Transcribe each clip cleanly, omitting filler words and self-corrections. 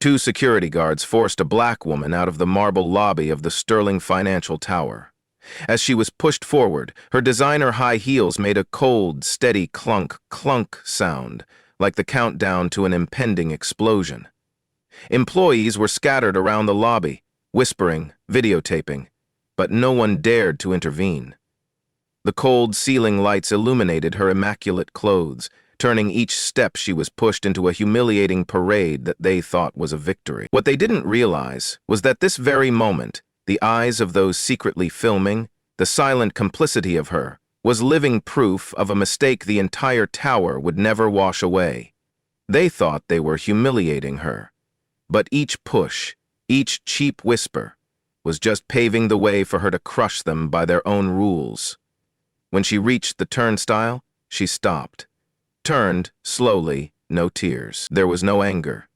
Two security guards forced a black woman out of the marble lobby of the Sterling Financial Tower. As she was pushed forward, her designer high heels made a cold, steady clunk, clunk sound, like the countdown to an impending explosion. Employees were scattered around the lobby, whispering, videotaping, but no one dared to intervene. The cold ceiling lights illuminated her immaculate clothes, turning each step she was pushed into a humiliating parade that they thought was a victory. What they didn't realize was that this very moment, the eyes of those secretly filming, the silent complicity of her, was living proof of a mistake the entire tower would never wash away. They thought they were humiliating her, but each push, each cheap whisper, was just paving the way for her to crush them by their own rules. When she reached the turnstile, she stopped. Turned, slowly, no tears. There was no anger.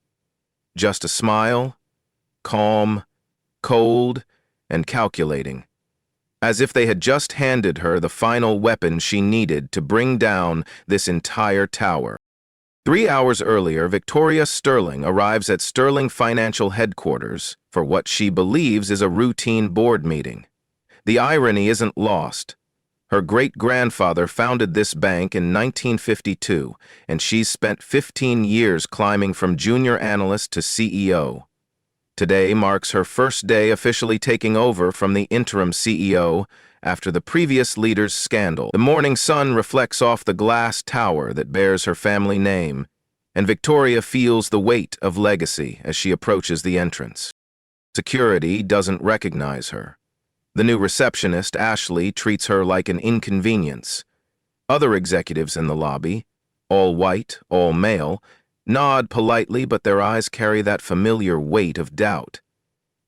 Just a smile, calm, cold, and calculating, as if they had just handed her the final weapon she needed to bring down this entire tower. 3 hours earlier, Victoria Sterling arrives at Sterling Financial Headquarters for what she believes is a routine board meeting. The irony isn't lost. Her great-grandfather founded this bank in 1952, and she's spent 15 years climbing from junior analyst to CEO. Today marks her first day officially taking over from the interim CEO after the previous leader's scandal. The morning sun reflects off the glass tower that bears her family name, and Victoria feels the weight of legacy as she approaches the entrance. Security doesn't recognize her. The new receptionist, Ashley, treats her like an inconvenience. Other executives in the lobby, all white, all male, nod politely, but their eyes carry that familiar weight of doubt.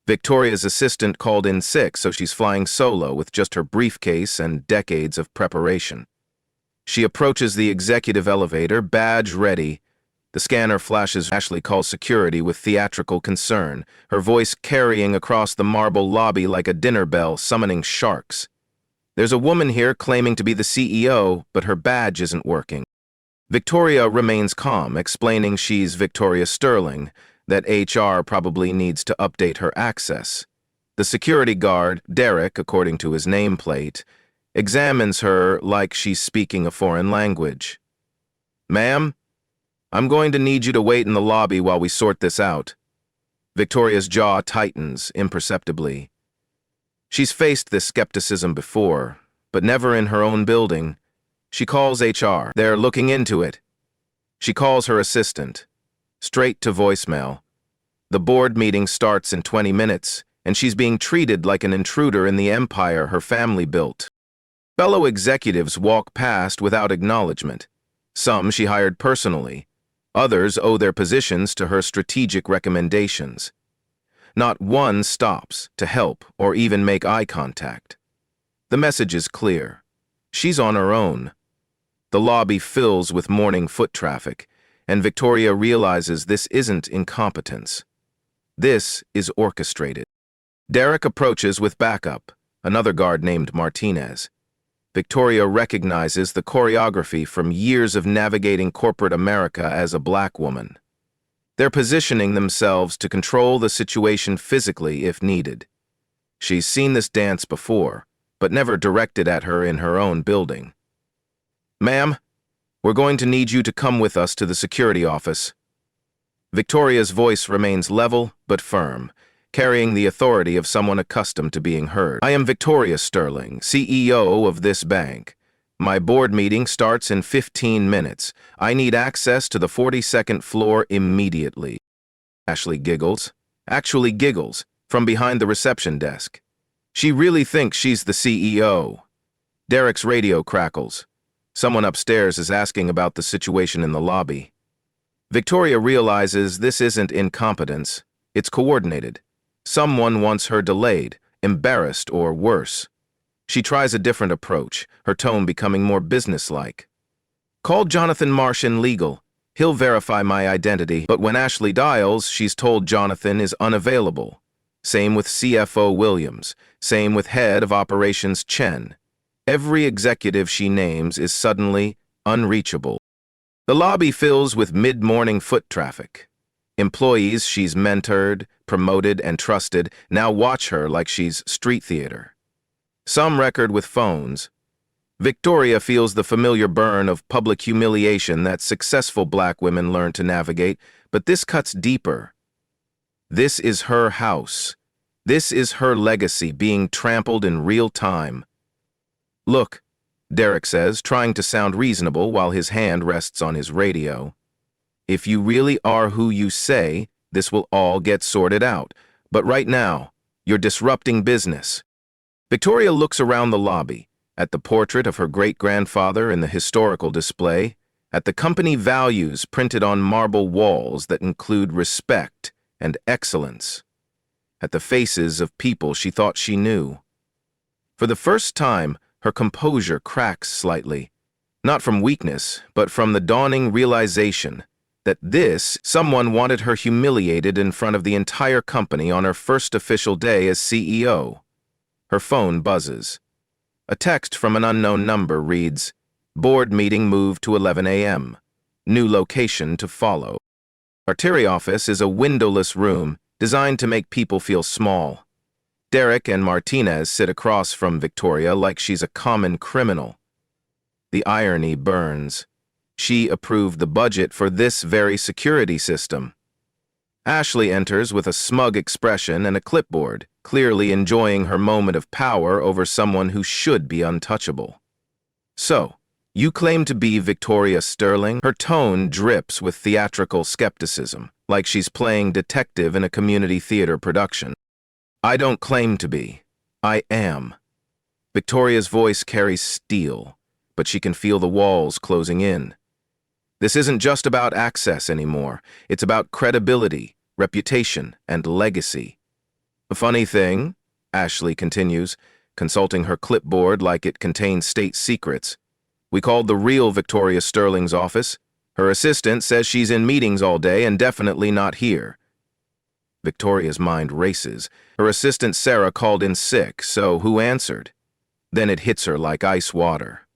Victoria's assistant called in sick, so she's flying solo with just her briefcase and decades of preparation. She approaches the executive elevator, badge ready. The scanner flashes. Ashley calls security with theatrical concern, her voice carrying across the marble lobby like a dinner bell summoning sharks. There's a woman here claiming to be the CEO, but her badge isn't working. Victoria remains calm, explaining she's Victoria Sterling, that HR probably needs to update her access. The security guard, Derek, according to his nameplate, examines her like she's speaking a foreign language. "Ma'am, I'm going to need you to wait in the lobby while we sort this out." Victoria's jaw tightens imperceptibly. She's faced this skepticism before, but never in her own building. She calls HR. They're looking into it. She calls her assistant. Straight to voicemail. The board meeting starts in 20 minutes, and she's being treated like an intruder in the empire her family built. Fellow executives walk past without acknowledgement. Some she hired personally. Others owe their positions to her strategic recommendations. Not one stops to help or even make eye contact. The message is clear. She's on her own. The lobby fills with morning foot traffic, and Victoria realizes this isn't incompetence. This is orchestrated. Derek approaches with backup, another guard named Martinez. Victoria recognizes the choreography from years of navigating corporate America as a black woman. They're positioning themselves to control the situation physically if needed. She's seen this dance before, but never directed at her in her own building. "Ma'am, we're going to need you to come with us to the security office." Victoria's voice remains level but firm, carrying the authority of someone accustomed to being heard. "I am Victoria Sterling, CEO of this bank. My board meeting starts in 15 minutes. I need access to the 42nd floor immediately." Ashley giggles, actually giggles, from behind the reception desk. She really thinks she's the CEO. Derek's radio crackles. Someone upstairs is asking about the situation in the lobby. Victoria realizes this isn't incompetence, it's coordinated. Someone wants her delayed, embarrassed, or worse. She tries a different approach, her tone becoming more businesslike. "Call Jonathan Marsh in legal. He'll verify my identity." But when Ashley dials, she's told Jonathan is unavailable. Same with CFO Williams. Same with head of operations Chen. Every executive she names is suddenly unreachable. The lobby fills with mid-morning foot traffic. Employees she's mentored, promoted, and trusted now watch her like she's street theater. Some record with phones. Victoria feels the familiar burn of public humiliation that successful black women learn to navigate, but this cuts deeper. This is her house. This is her legacy being trampled in real time. Look, Derek says, trying to sound reasonable while his hand rests on his radio. If you really are who you say, this will all get sorted out. But right now, you're disrupting business. Victoria looks around the lobby, at the portrait of her great-grandfather in the historical display, at the company values printed on marble walls that include respect and excellence, at the faces of people she thought she knew. For the first time, her composure cracks slightly, not from weakness, but from the dawning realization that someone wanted her humiliated in front of the entire company on her first official day as CEO. Her phone buzzes. A text from an unknown number reads, "Board meeting moved to 11 a.m. New location to follow." Our Terry office is a windowless room designed to make people feel small. Derek and Martinez sit across from Victoria like she's a common criminal. The irony burns. She approved the budget for this very security system. Ashley enters with a smug expression and a clipboard, clearly enjoying her moment of power over someone who should be untouchable. "So, you claim to be Victoria Sterling?" Her tone drips with theatrical skepticism, like she's playing detective in a community theater production. "I don't claim to be. I am." Victoria's voice carries steel, but she can feel the walls closing in. This isn't just about access anymore. It's about credibility, reputation, and legacy. "A funny thing," Ashley continues, consulting her clipboard like it contains state secrets. "We called the real Victoria Sterling's office. Her assistant says she's in meetings all day and definitely not here." Victoria's mind races. Her assistant Sarah called in sick, so who answered? Then it hits her like ice water.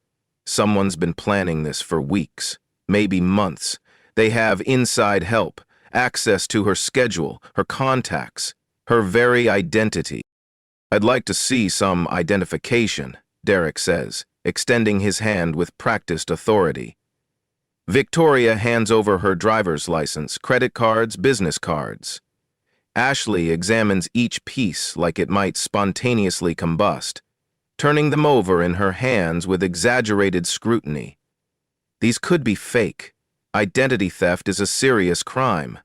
Someone's been planning this for weeks, maybe months. They have inside help, access to her schedule, her contacts, her very identity. "I'd like to see some identification," Derek says, extending his hand with practiced authority. Victoria hands over her driver's license, credit cards, business cards. Ashley examines each piece like it might spontaneously combust, turning them over in her hands with exaggerated scrutiny. These could be fake. Identity theft is a serious crime.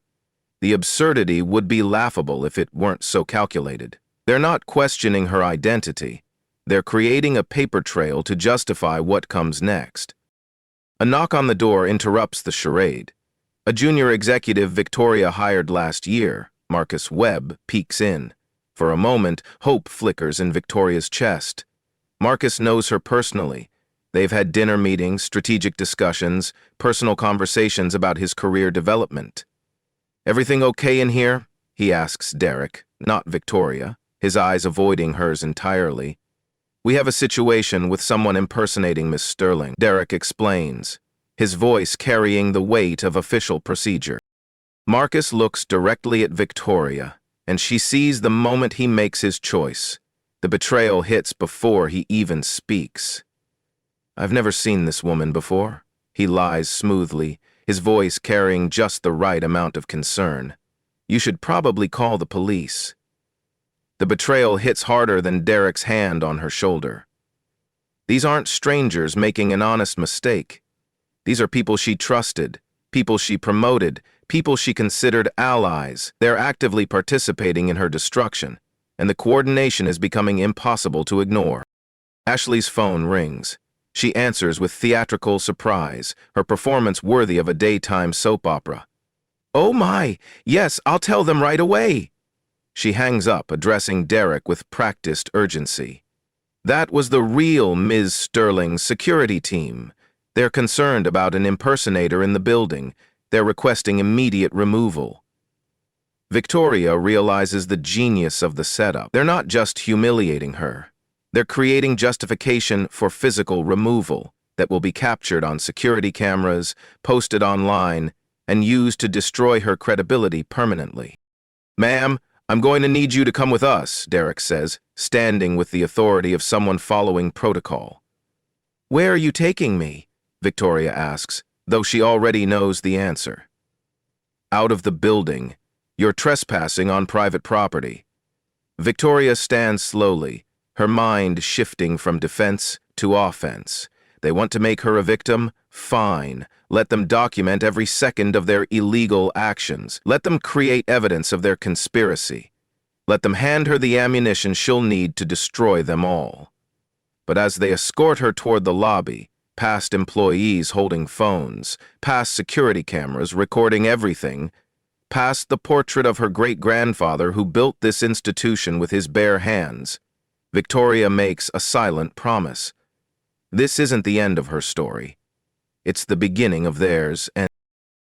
The absurdity would be laughable if it weren't so calculated. They're not questioning her identity. They're creating a paper trail to justify what comes next. A knock on the door interrupts the charade. A junior executive Victoria hired last year, Marcus Webb, peeks in. For a moment, hope flickers in Victoria's chest. Marcus knows her personally. They've had dinner meetings, strategic discussions, personal conversations about his career development. "Everything okay in here?" he asks Derek, not Victoria, his eyes avoiding hers entirely. "We have a situation with someone impersonating Miss Sterling," Derek explains, his voice carrying the weight of official procedure. Marcus looks directly at Victoria, and she sees the moment he makes his choice. The betrayal hits before he even speaks. "I've never seen this woman before," he lies smoothly, his voice carrying just the right amount of concern. "You should probably call the police." The betrayal hits harder than Derek's hand on her shoulder. These aren't strangers making an honest mistake. These are people she trusted, people she promoted, people she considered allies. They're actively participating in her destruction, and the coordination is becoming impossible to ignore. Ashley's phone rings. She answers with theatrical surprise, her performance worthy of a daytime soap opera. "Oh my, yes, I'll tell them right away." She hangs up, addressing Derek with practiced urgency. "That was the real Ms. Sterling's security team. They're concerned about an impersonator in the building. They're requesting immediate removal." Victoria realizes the genius of the setup. They're not just humiliating her. They're creating justification for physical removal that will be captured on security cameras, posted online, and used to destroy her credibility permanently. "Ma'am, I'm going to need you to come with us," Derek says, standing with the authority of someone following protocol. "Where are you taking me?" Victoria asks, though she already knows the answer. "Out of the building. You're trespassing on private property." Victoria stands slowly, her mind shifting from defense to offense. They want to make her a victim? Fine. Let them document every second of their illegal actions. Let them create evidence of their conspiracy. Let them hand her the ammunition she'll need to destroy them all. But as they escort her toward the lobby, past employees holding phones, past security cameras recording everything, past the portrait of her great-grandfather who built this institution with his bare hands, Victoria makes a silent promise. This isn't the end of her story. It's the beginning of theirs. And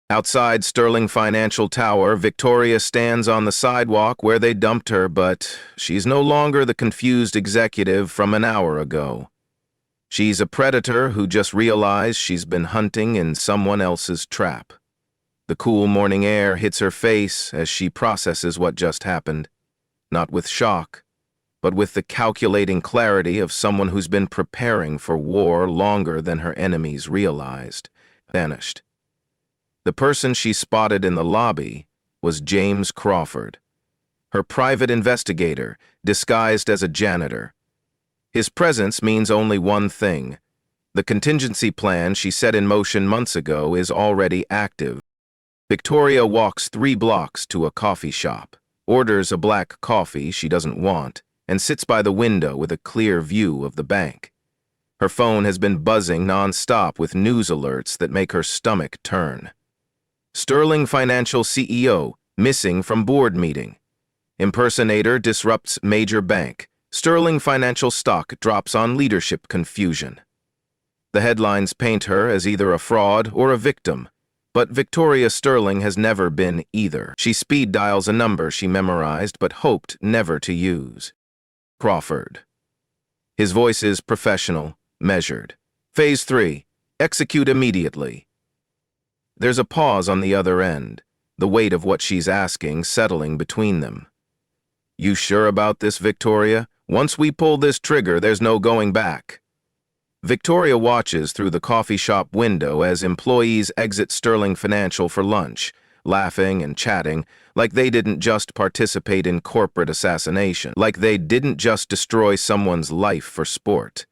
outside Sterling Financial Tower, Victoria stands on the sidewalk where they dumped her, but she's no longer the confused executive from an hour ago. She's a predator who just realized she's been hunting in someone else's trap. The cool morning air hits her face as she processes what just happened, not with shock, but with the calculating clarity of someone who's been preparing for war longer than her enemies realized. Vanished. The person she spotted in the lobby was James Crawford, her private investigator, disguised as a janitor. His presence means only one thing. The contingency plan she set in motion months ago is already active. Victoria walks 3 blocks to a coffee shop, orders a black coffee she doesn't want, and sits by the window with a clear view of the bank. Her phone has been buzzing non-stop with news alerts that make her stomach turn. Sterling Financial CEO, missing from board meeting. Impersonator disrupts major bank. Sterling Financial stock drops on leadership confusion. The headlines paint her as either a fraud or a victim, but Victoria Sterling has never been either. She speed dials a number she memorized but hoped never to use. Crawford. His voice is professional, measured. Phase 3. Execute immediately. There's a pause on the other end, the weight of what she's asking settling between them. "You sure about this, Victoria? Once we pull this trigger, there's no going back." Victoria watches through the coffee shop window as employees exit Sterling Financial for lunch, laughing and chatting like they didn't just participate in corporate assassination, like they didn't just destroy someone's life for sport.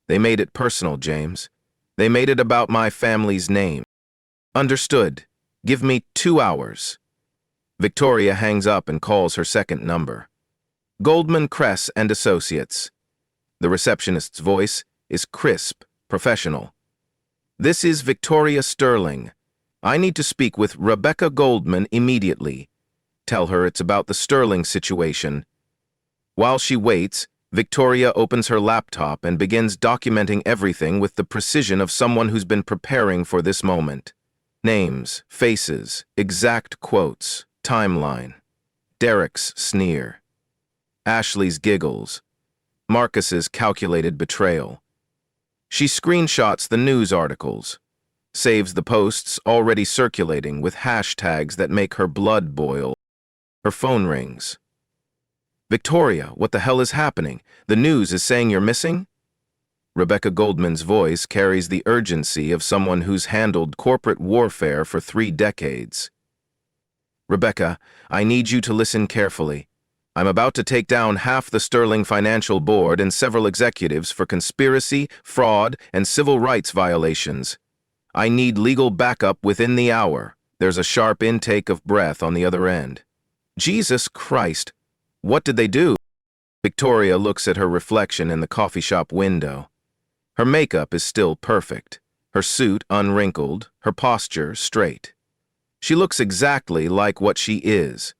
They made it personal, James. They made it about my family's name. "Understood. Give me 2 hours." Victoria hangs up and calls her second number. Goldman, Kress and Associates. The receptionist's voice is crisp, professional. "This is Victoria Sterling. I need to speak with Rebecca Goldman immediately. Tell her it's about the Sterling situation." While she waits, Victoria opens her laptop and begins documenting everything with the precision of someone who's been preparing for this moment. Names, faces, exact quotes, timeline. Derek's sneer. Ashley's giggles. Marcus's calculated betrayal. She screenshots the news articles, saves the posts already circulating with hashtags that make her blood boil. Her phone rings. "Victoria, what the hell is happening? The news is saying you're missing?" Rebecca Goldman's voice carries the urgency of someone who's handled corporate warfare for 3 decades. "Rebecca, I need you to listen carefully. I'm about to take down half the Sterling Financial Board and several executives for conspiracy, fraud, and civil rights violations. I need legal backup within the hour." There's a sharp intake of breath on the other end. "Jesus Christ, what did they do?" Victoria looks at her reflection in the coffee shop window. Her makeup is still perfect, her suit unwrinkled, her posture straight. She looks exactly like what she is.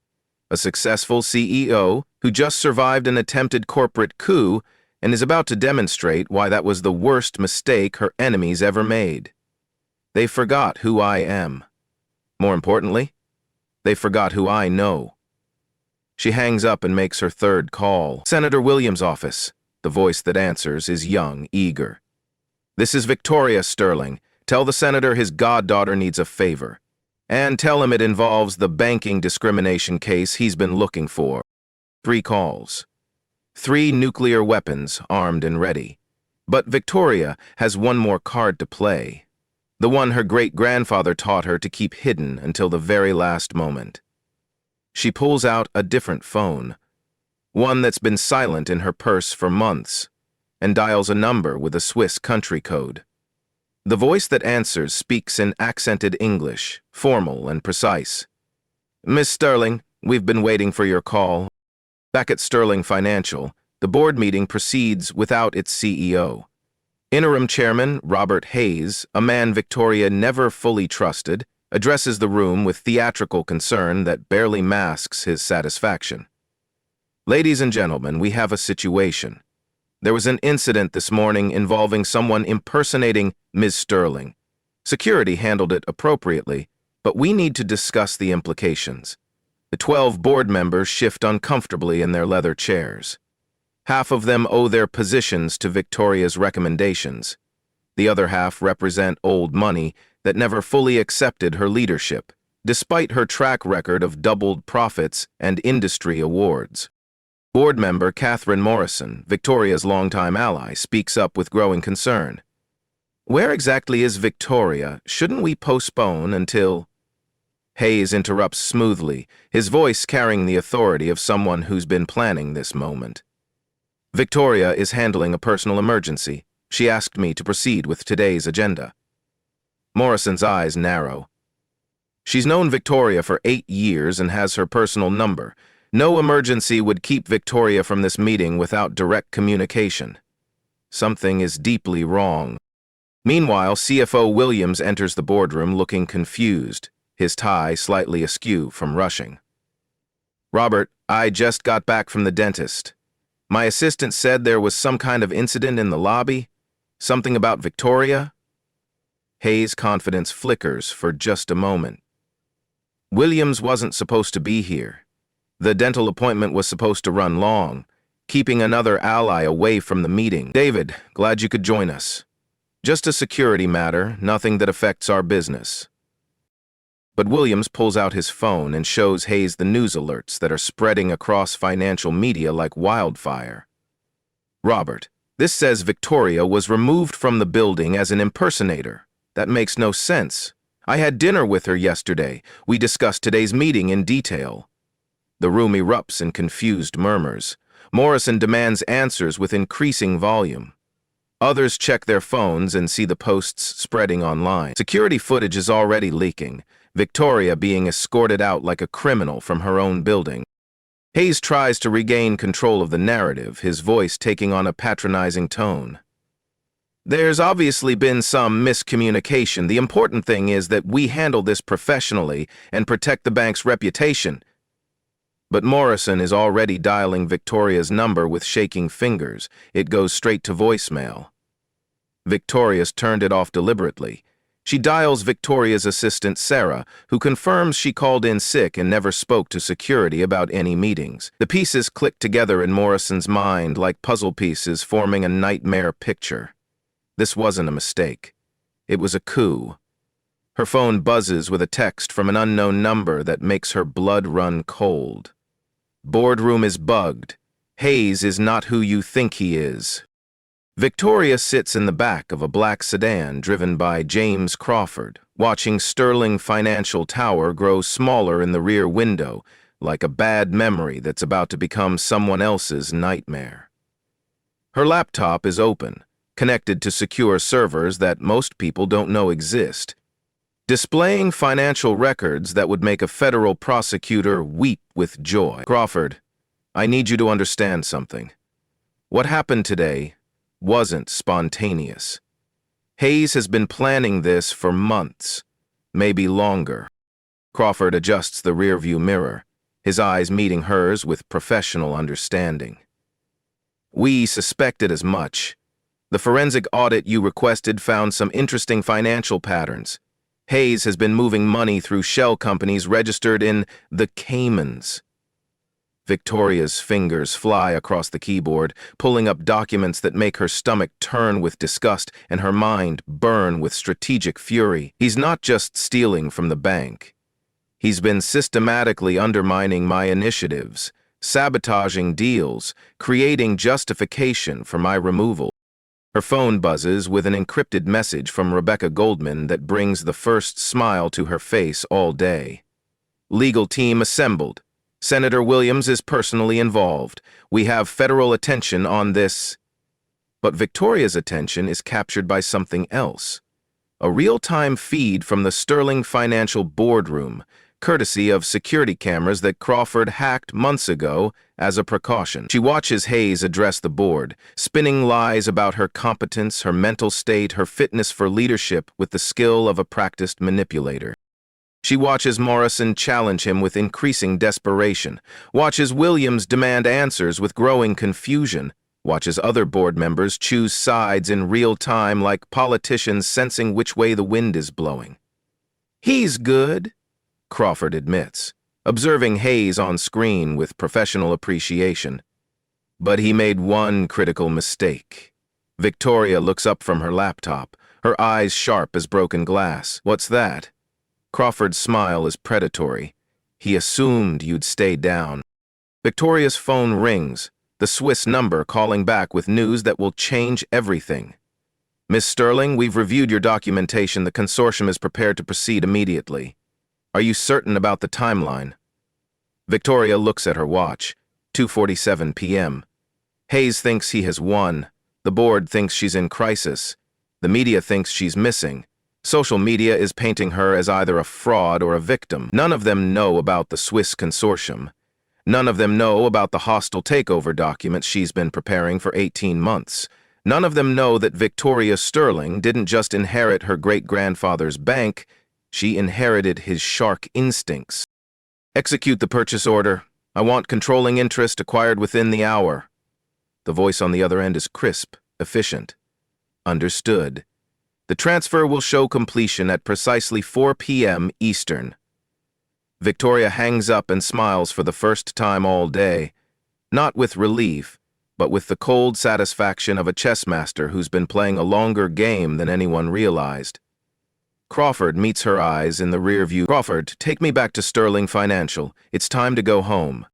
A successful CEO who just survived an attempted corporate coup and is about to demonstrate why that was the worst mistake her enemies ever made. They forgot who I am. More importantly, they forgot who I know. She hangs up and makes her third call. "Senator Williams' office." The voice that answers is young, eager. "This is Victoria Sterling. Tell the senator his goddaughter needs a favor." And tell him it involves the banking discrimination case he's been looking for. 3 calls. 3 nuclear weapons armed and ready. But Victoria has one more card to play. The one her great-grandfather taught her to keep hidden until the very last moment. She pulls out a different phone, one that's been silent in her purse for months, and dials a number with a Swiss country code. The voice that answers speaks in accented English, formal and precise. "Miss Sterling, we've been waiting for your call." Back at Sterling Financial, the board meeting proceeds without its CEO. Interim chairman Robert Hayes, a man Victoria never fully trusted, addresses the room with theatrical concern that barely masks his satisfaction. "Ladies and gentlemen, we have a situation. There was an incident this morning involving someone impersonating Ms. Sterling. Security handled it appropriately, but we need to discuss the implications." The 12 board members shift uncomfortably in their leather chairs. Half of them owe their positions to Victoria's recommendations. The other half represent old money that never fully accepted her leadership, despite her track record of doubled profits and industry awards. Board member Catherine Morrison, Victoria's longtime ally, speaks up with growing concern. "Where exactly is Victoria? Shouldn't we postpone until—" Hayes interrupts smoothly, his voice carrying the authority of someone who's been planning this moment. "Victoria is handling a personal emergency. She asked me to proceed with today's agenda." Morrison's eyes narrow. She's known Victoria for 8 years and has her personal number. No emergency would keep Victoria from this meeting without direct communication. Something is deeply wrong. Meanwhile, CFO Williams enters the boardroom looking confused, his tie slightly askew from rushing. "Robert, I just got back from the dentist. My assistant said there was some kind of incident in the lobby. Something about Victoria?" Hayes' confidence flickers for just a moment. "Williams wasn't supposed to be here. The dental appointment was supposed to run long, keeping another ally away from the meeting. David, glad you could join us. Just a security matter, nothing that affects our business." But Williams pulls out his phone and shows Hayes the news alerts that are spreading across financial media like wildfire. "Robert, this says Victoria was removed from the building as an impersonator. That makes no sense. I had dinner with her yesterday. We discussed today's meeting in detail." The room erupts in confused murmurs. Morrison demands answers with increasing volume. Others check their phones and see the posts spreading online. Security footage is already leaking, Victoria being escorted out like a criminal from her own building. Hayes tries to regain control of the narrative, his voice taking on a patronizing tone. "There's obviously been some miscommunication. The important thing is that we handle this professionally and protect the bank's reputation." But Morrison is already dialing Victoria's number with shaking fingers. It goes straight to voicemail. Victoria's turned it off deliberately. She dials Victoria's assistant Sarah, who confirms she called in sick and never spoke to security about any meetings. The pieces click together in Morrison's mind like puzzle pieces forming a nightmare picture. This wasn't a mistake. It was a coup. Her phone buzzes with a text from an unknown number that makes her blood run cold. "Boardroom is bugged. Hayes is not who you think he is." Victoria sits in the back of a black sedan driven by James Crawford, watching Sterling Financial Tower grow smaller in the rear window, like a bad memory that's about to become someone else's nightmare. Her laptop is open, connected to secure servers that most people don't know exist, displaying financial records that would make a federal prosecutor weep with joy. "Crawford, I need you to understand something. What happened today wasn't spontaneous. Hayes has been planning this for months, maybe longer." Crawford adjusts the rearview mirror, his eyes meeting hers with professional understanding. "We suspected as much. The forensic audit you requested found some interesting financial patterns. Hayes has been moving money through shell companies registered in the Caymans." Victoria's fingers fly across the keyboard, pulling up documents that make her stomach turn with disgust and her mind burn with strategic fury. He's not just stealing from the bank. He's been systematically undermining my initiatives, sabotaging deals, creating justification for my removal. Her phone buzzes with an encrypted message from Rebecca Goldman that brings the first smile to her face all day. Legal team assembled. Senator Williams is personally involved. We have federal attention on this. But Victoria's attention is captured by something else. A real-time feed from the Sterling Financial boardroom, courtesy of security cameras that Crawford hacked months ago as a precaution. She watches Hayes address the board, spinning lies about her competence, her mental state, her fitness for leadership with the skill of a practiced manipulator. She watches Morrison challenge him with increasing desperation, watches Williams demand answers with growing confusion, watches other board members choose sides in real time like politicians sensing which way the wind is blowing. "He's good," Crawford admits, observing Hayes on screen with professional appreciation. But he made one critical mistake. Victoria looks up from her laptop, her eyes sharp as broken glass. "What's that?" Crawford's smile is predatory. "He assumed you'd stay down." Victoria's phone rings, the Swiss number calling back with news that will change everything. "Miss Sterling, we've reviewed your documentation. The consortium is prepared to proceed immediately. Are you certain about the timeline?" Victoria looks at her watch. 2:47 p.m. Hayes thinks he has won. The board thinks she's in crisis. The media thinks she's missing. Social media is painting her as either a fraud or a victim. None of them know about the Swiss consortium. None of them know about the hostile takeover documents she's been preparing for 18 months. None of them know that Victoria Sterling didn't just inherit her great-grandfather's bank, she inherited his shark instincts. "Execute the purchase order. I want controlling interest acquired within the hour." The voice on the other end is crisp, efficient. "Understood. The transfer will show completion at precisely 4 p.m. Eastern." Victoria hangs up and smiles for the first time all day, not with relief, but with the cold satisfaction of a chess master who's been playing a longer game than anyone realized. Crawford meets her eyes in the rear view. "Crawford, take me back to Sterling Financial. It's time to go home."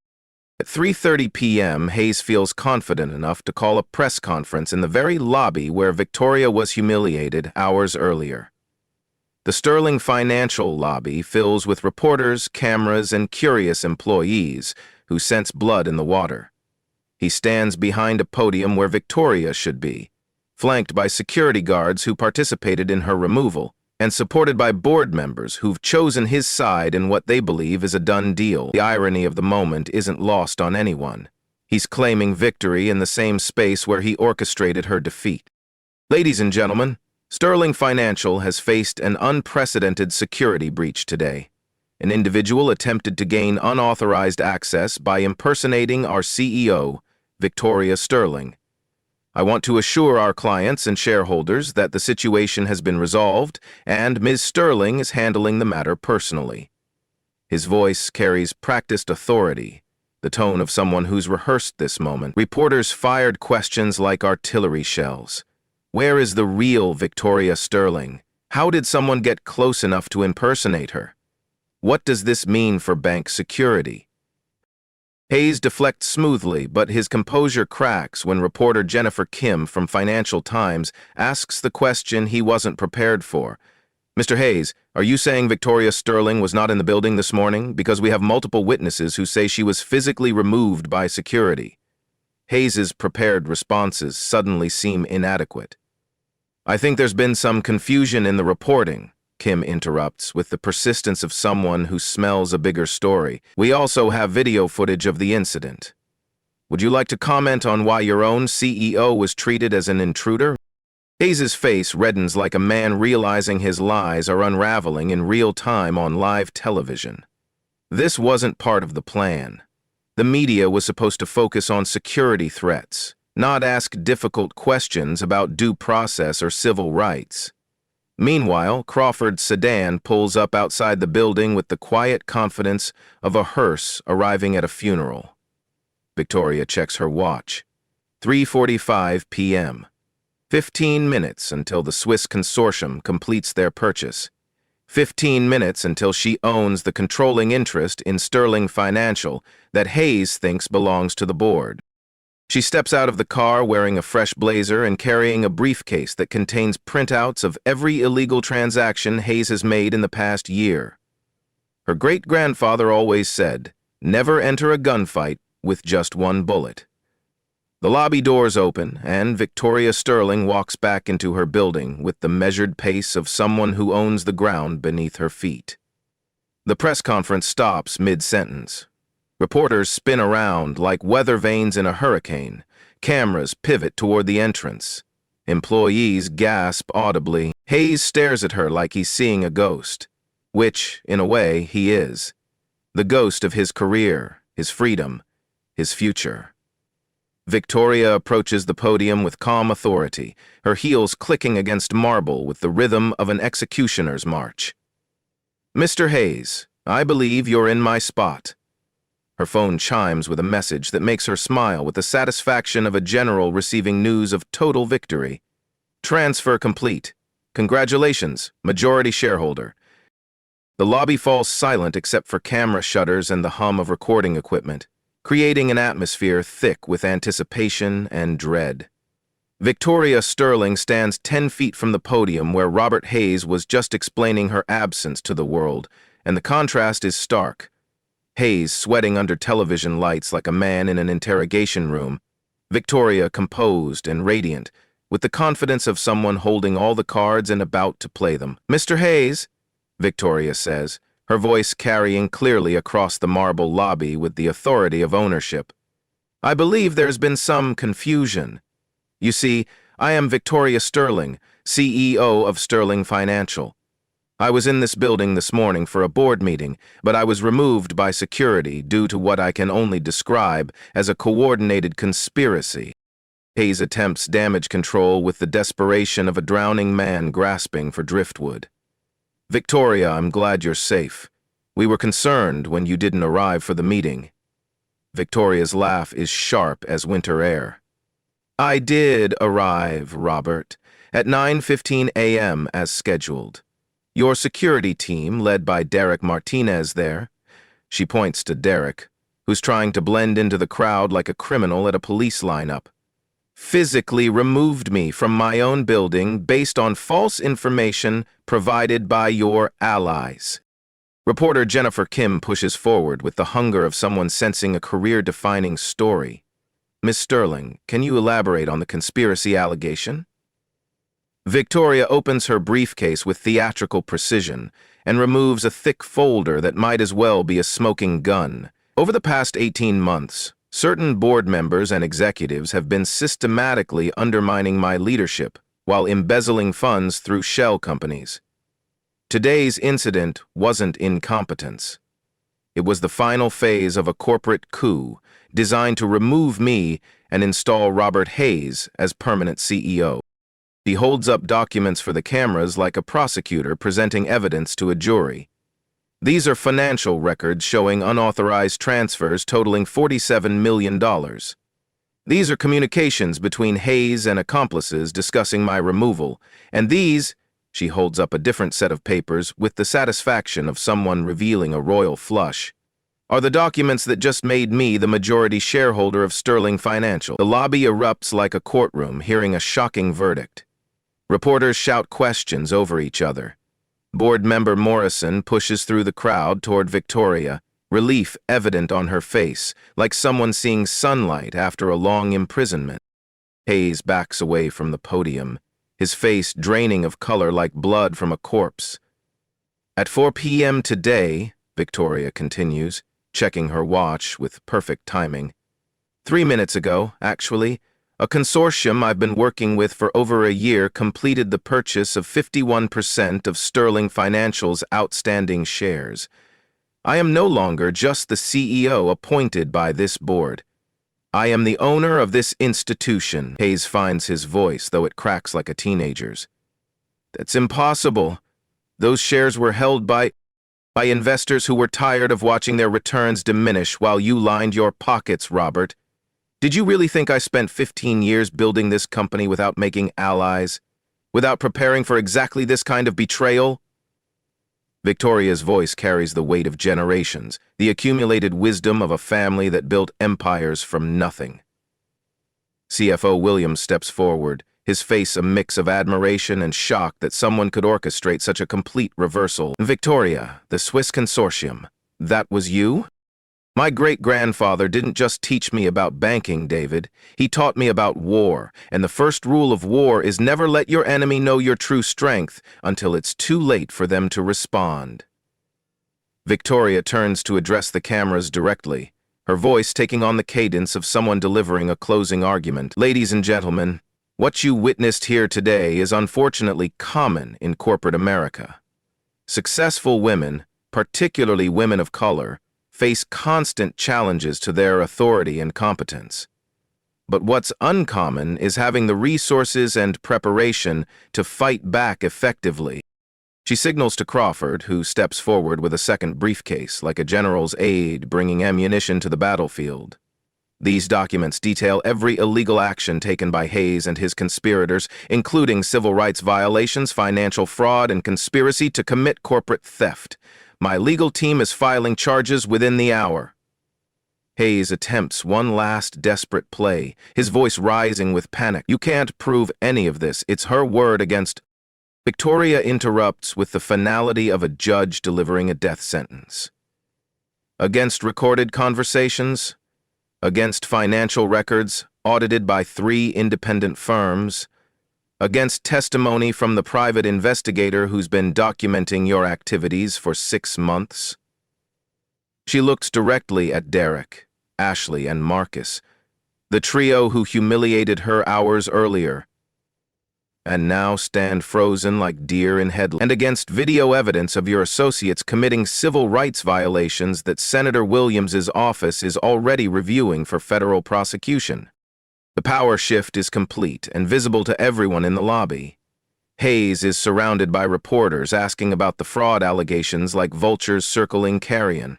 At 3:30 p.m., Hayes feels confident enough to call a press conference in the very lobby where Victoria was humiliated hours earlier. The Sterling Financial lobby fills with reporters, cameras, and curious employees who sense blood in the water. He stands behind a podium where Victoria should be, flanked by security guards who participated in her removal, and supported by board members who've chosen his side in what they believe is a done deal. The irony of the moment isn't lost on anyone. He's claiming victory in the same space where he orchestrated her defeat. "Ladies and gentlemen, Sterling Financial has faced an unprecedented security breach today. An individual attempted to gain unauthorized access by impersonating our CEO, Victoria Sterling. I want to assure our clients and shareholders that the situation has been resolved and Ms. Sterling is handling the matter personally." His voice carries practiced authority, the tone of someone who's rehearsed this moment. Reporters fired questions like artillery shells. Where is the real Victoria Sterling? How did someone get close enough to impersonate her? What does this mean for bank security? Hayes deflects smoothly, but his composure cracks when reporter Jennifer Kim from Financial Times asks the question he wasn't prepared for. "Mr. Hayes, are you saying Victoria Sterling was not in the building this morning? Because we have multiple witnesses who say she was physically removed by security." Hayes's prepared responses suddenly seem inadequate. "I think there's been some confusion in the reporting," Kim interrupts with the persistence of someone who smells a bigger story. "We also have video footage of the incident. Would you like to comment on why your own CEO was treated as an intruder?" Hayes's face reddens like a man realizing his lies are unraveling in real time on live television. This wasn't part of the plan. The media was supposed to focus on security threats, not ask difficult questions about due process or civil rights. Meanwhile, Crawford's sedan pulls up outside the building with the quiet confidence of a hearse arriving at a funeral. Victoria checks her watch. 3:45 p.m. 15 minutes until the Swiss consortium completes their purchase. 15 minutes until she owns the controlling interest in Sterling Financial that Hayes thinks belongs to the board. She steps out of the car wearing a fresh blazer and carrying a briefcase that contains printouts of every illegal transaction Hayes has made in the past year. Her great-grandfather always said, "Never enter a gunfight with just one bullet." The lobby doors open, and Victoria Sterling walks back into her building with the measured pace of someone who owns the ground beneath her feet. The press conference stops mid-sentence. Reporters spin around like weather vanes in a hurricane. Cameras pivot toward the entrance. Employees gasp audibly. Hayes stares at her like he's seeing a ghost, which, in a way, he is. The ghost of his career, his freedom, his future. Victoria approaches the podium with calm authority, her heels clicking against marble with the rhythm of an executioner's march. "Mr. Hayes, I believe you're in my spot." Her phone chimes with a message that makes her smile with the satisfaction of a general receiving news of total victory. "Transfer complete. Congratulations, majority shareholder." The lobby falls silent except for camera shutters and the hum of recording equipment, creating an atmosphere thick with anticipation and dread. Victoria Sterling stands 10 feet from the podium where Robert Hayes was just explaining her absence to the world, and the contrast is stark. Hayes sweating under television lights like a man in an interrogation room, Victoria composed and radiant, with the confidence of someone holding all the cards and about to play them. "Mr. Hayes," Victoria says, her voice carrying clearly across the marble lobby with the authority of ownership. "I believe there's been some confusion. You see, I am Victoria Sterling, CEO of Sterling Financial. I was in this building this morning for a board meeting, but I was removed by security due to what I can only describe as a coordinated conspiracy." Hayes attempts damage control with the desperation of a drowning man grasping for driftwood. "Victoria, I'm glad you're safe. We were concerned when you didn't arrive for the meeting." Victoria's laugh is sharp as winter air. "I did arrive, Robert, at 9:15 a.m. as scheduled. Your security team, led by Derek Martinez there," she points to Derek, who's trying to blend into the crowd like a criminal at a police lineup, "physically removed me from my own building based on false information provided by your allies." Reporter Jennifer Kim pushes forward with the hunger of someone sensing a career-defining story. "Miss Sterling, can you elaborate on the conspiracy allegation?" Victoria opens her briefcase with theatrical precision and removes a thick folder that might as well be a smoking gun. "Over the past 18 months, certain board members and executives have been systematically undermining my leadership while embezzling funds through shell companies. Today's incident wasn't incompetence. It was the final phase of a corporate coup designed to remove me and install Robert Hayes as permanent CEO. He holds up documents for the cameras like a prosecutor presenting evidence to a jury. These are financial records showing unauthorized transfers totaling $47 million. These are communications between Hayes and accomplices discussing my removal, and these," she holds up a different set of papers with the satisfaction of someone revealing a royal flush, "are the documents that just made me the majority shareholder of Sterling Financial." The lobby erupts like a courtroom, hearing a shocking verdict. Reporters shout questions over each other. Board member Morrison pushes through the crowd toward Victoria, relief evident on her face, like someone seeing sunlight after a long imprisonment. Hayes backs away from the podium, his face draining of color like blood from a corpse. "At 4 p.m. today," Victoria continues, checking her watch with perfect timing. 3 minutes ago, actually, a consortium I've been working with for over a year completed the purchase of 51% of Sterling Financial's outstanding shares. I am no longer just the CEO appointed by this board. I am the owner of this institution." Hayes finds his voice, though it cracks like a teenager's. "That's impossible. Those shares were held by investors who were tired of watching their returns diminish while you lined your pockets, Robert. Did you really think I spent 15 years building this company without making allies? Without preparing for exactly this kind of betrayal?" Victoria's voice carries the weight of generations, the accumulated wisdom of a family that built empires from nothing. CFO Williams steps forward, his face a mix of admiration and shock that someone could orchestrate such a complete reversal. Victoria, the Swiss consortium, that was you? My great-grandfather didn't just teach me about banking, David. He taught me about war, and the first rule of war is never let your enemy know your true strength until it's too late for them to respond. Victoria turns to address the cameras directly, her voice taking on the cadence of someone delivering a closing argument. Ladies and gentlemen, what you witnessed here today is unfortunately common in corporate America. Successful women, particularly women of color, face constant challenges to their authority and competence. But what's uncommon is having the resources and preparation to fight back effectively. She signals to Crawford, who steps forward with a second briefcase, like a general's aide bringing ammunition to the battlefield. These documents detail every illegal action taken by Hayes and his conspirators, including civil rights violations, financial fraud, and conspiracy to commit corporate theft. My legal team is filing charges within the hour. Hayes attempts one last desperate play, his voice rising with panic. You can't prove any of this. It's her word against... Victoria interrupts with the finality of a judge delivering a death sentence. Against recorded conversations, against financial records audited by 3 independent firms, against testimony from the private investigator who's been documenting your activities for 6 months. She looks directly at Derek, Ashley, and Marcus, the trio who humiliated her hours earlier, and now stand frozen like deer in headlights, and against video evidence of your associates committing civil rights violations that Senator Williams's office is already reviewing for federal prosecution. The power shift is complete and visible to everyone in the lobby. Hayes is surrounded by reporters asking about the fraud allegations like vultures circling carrion.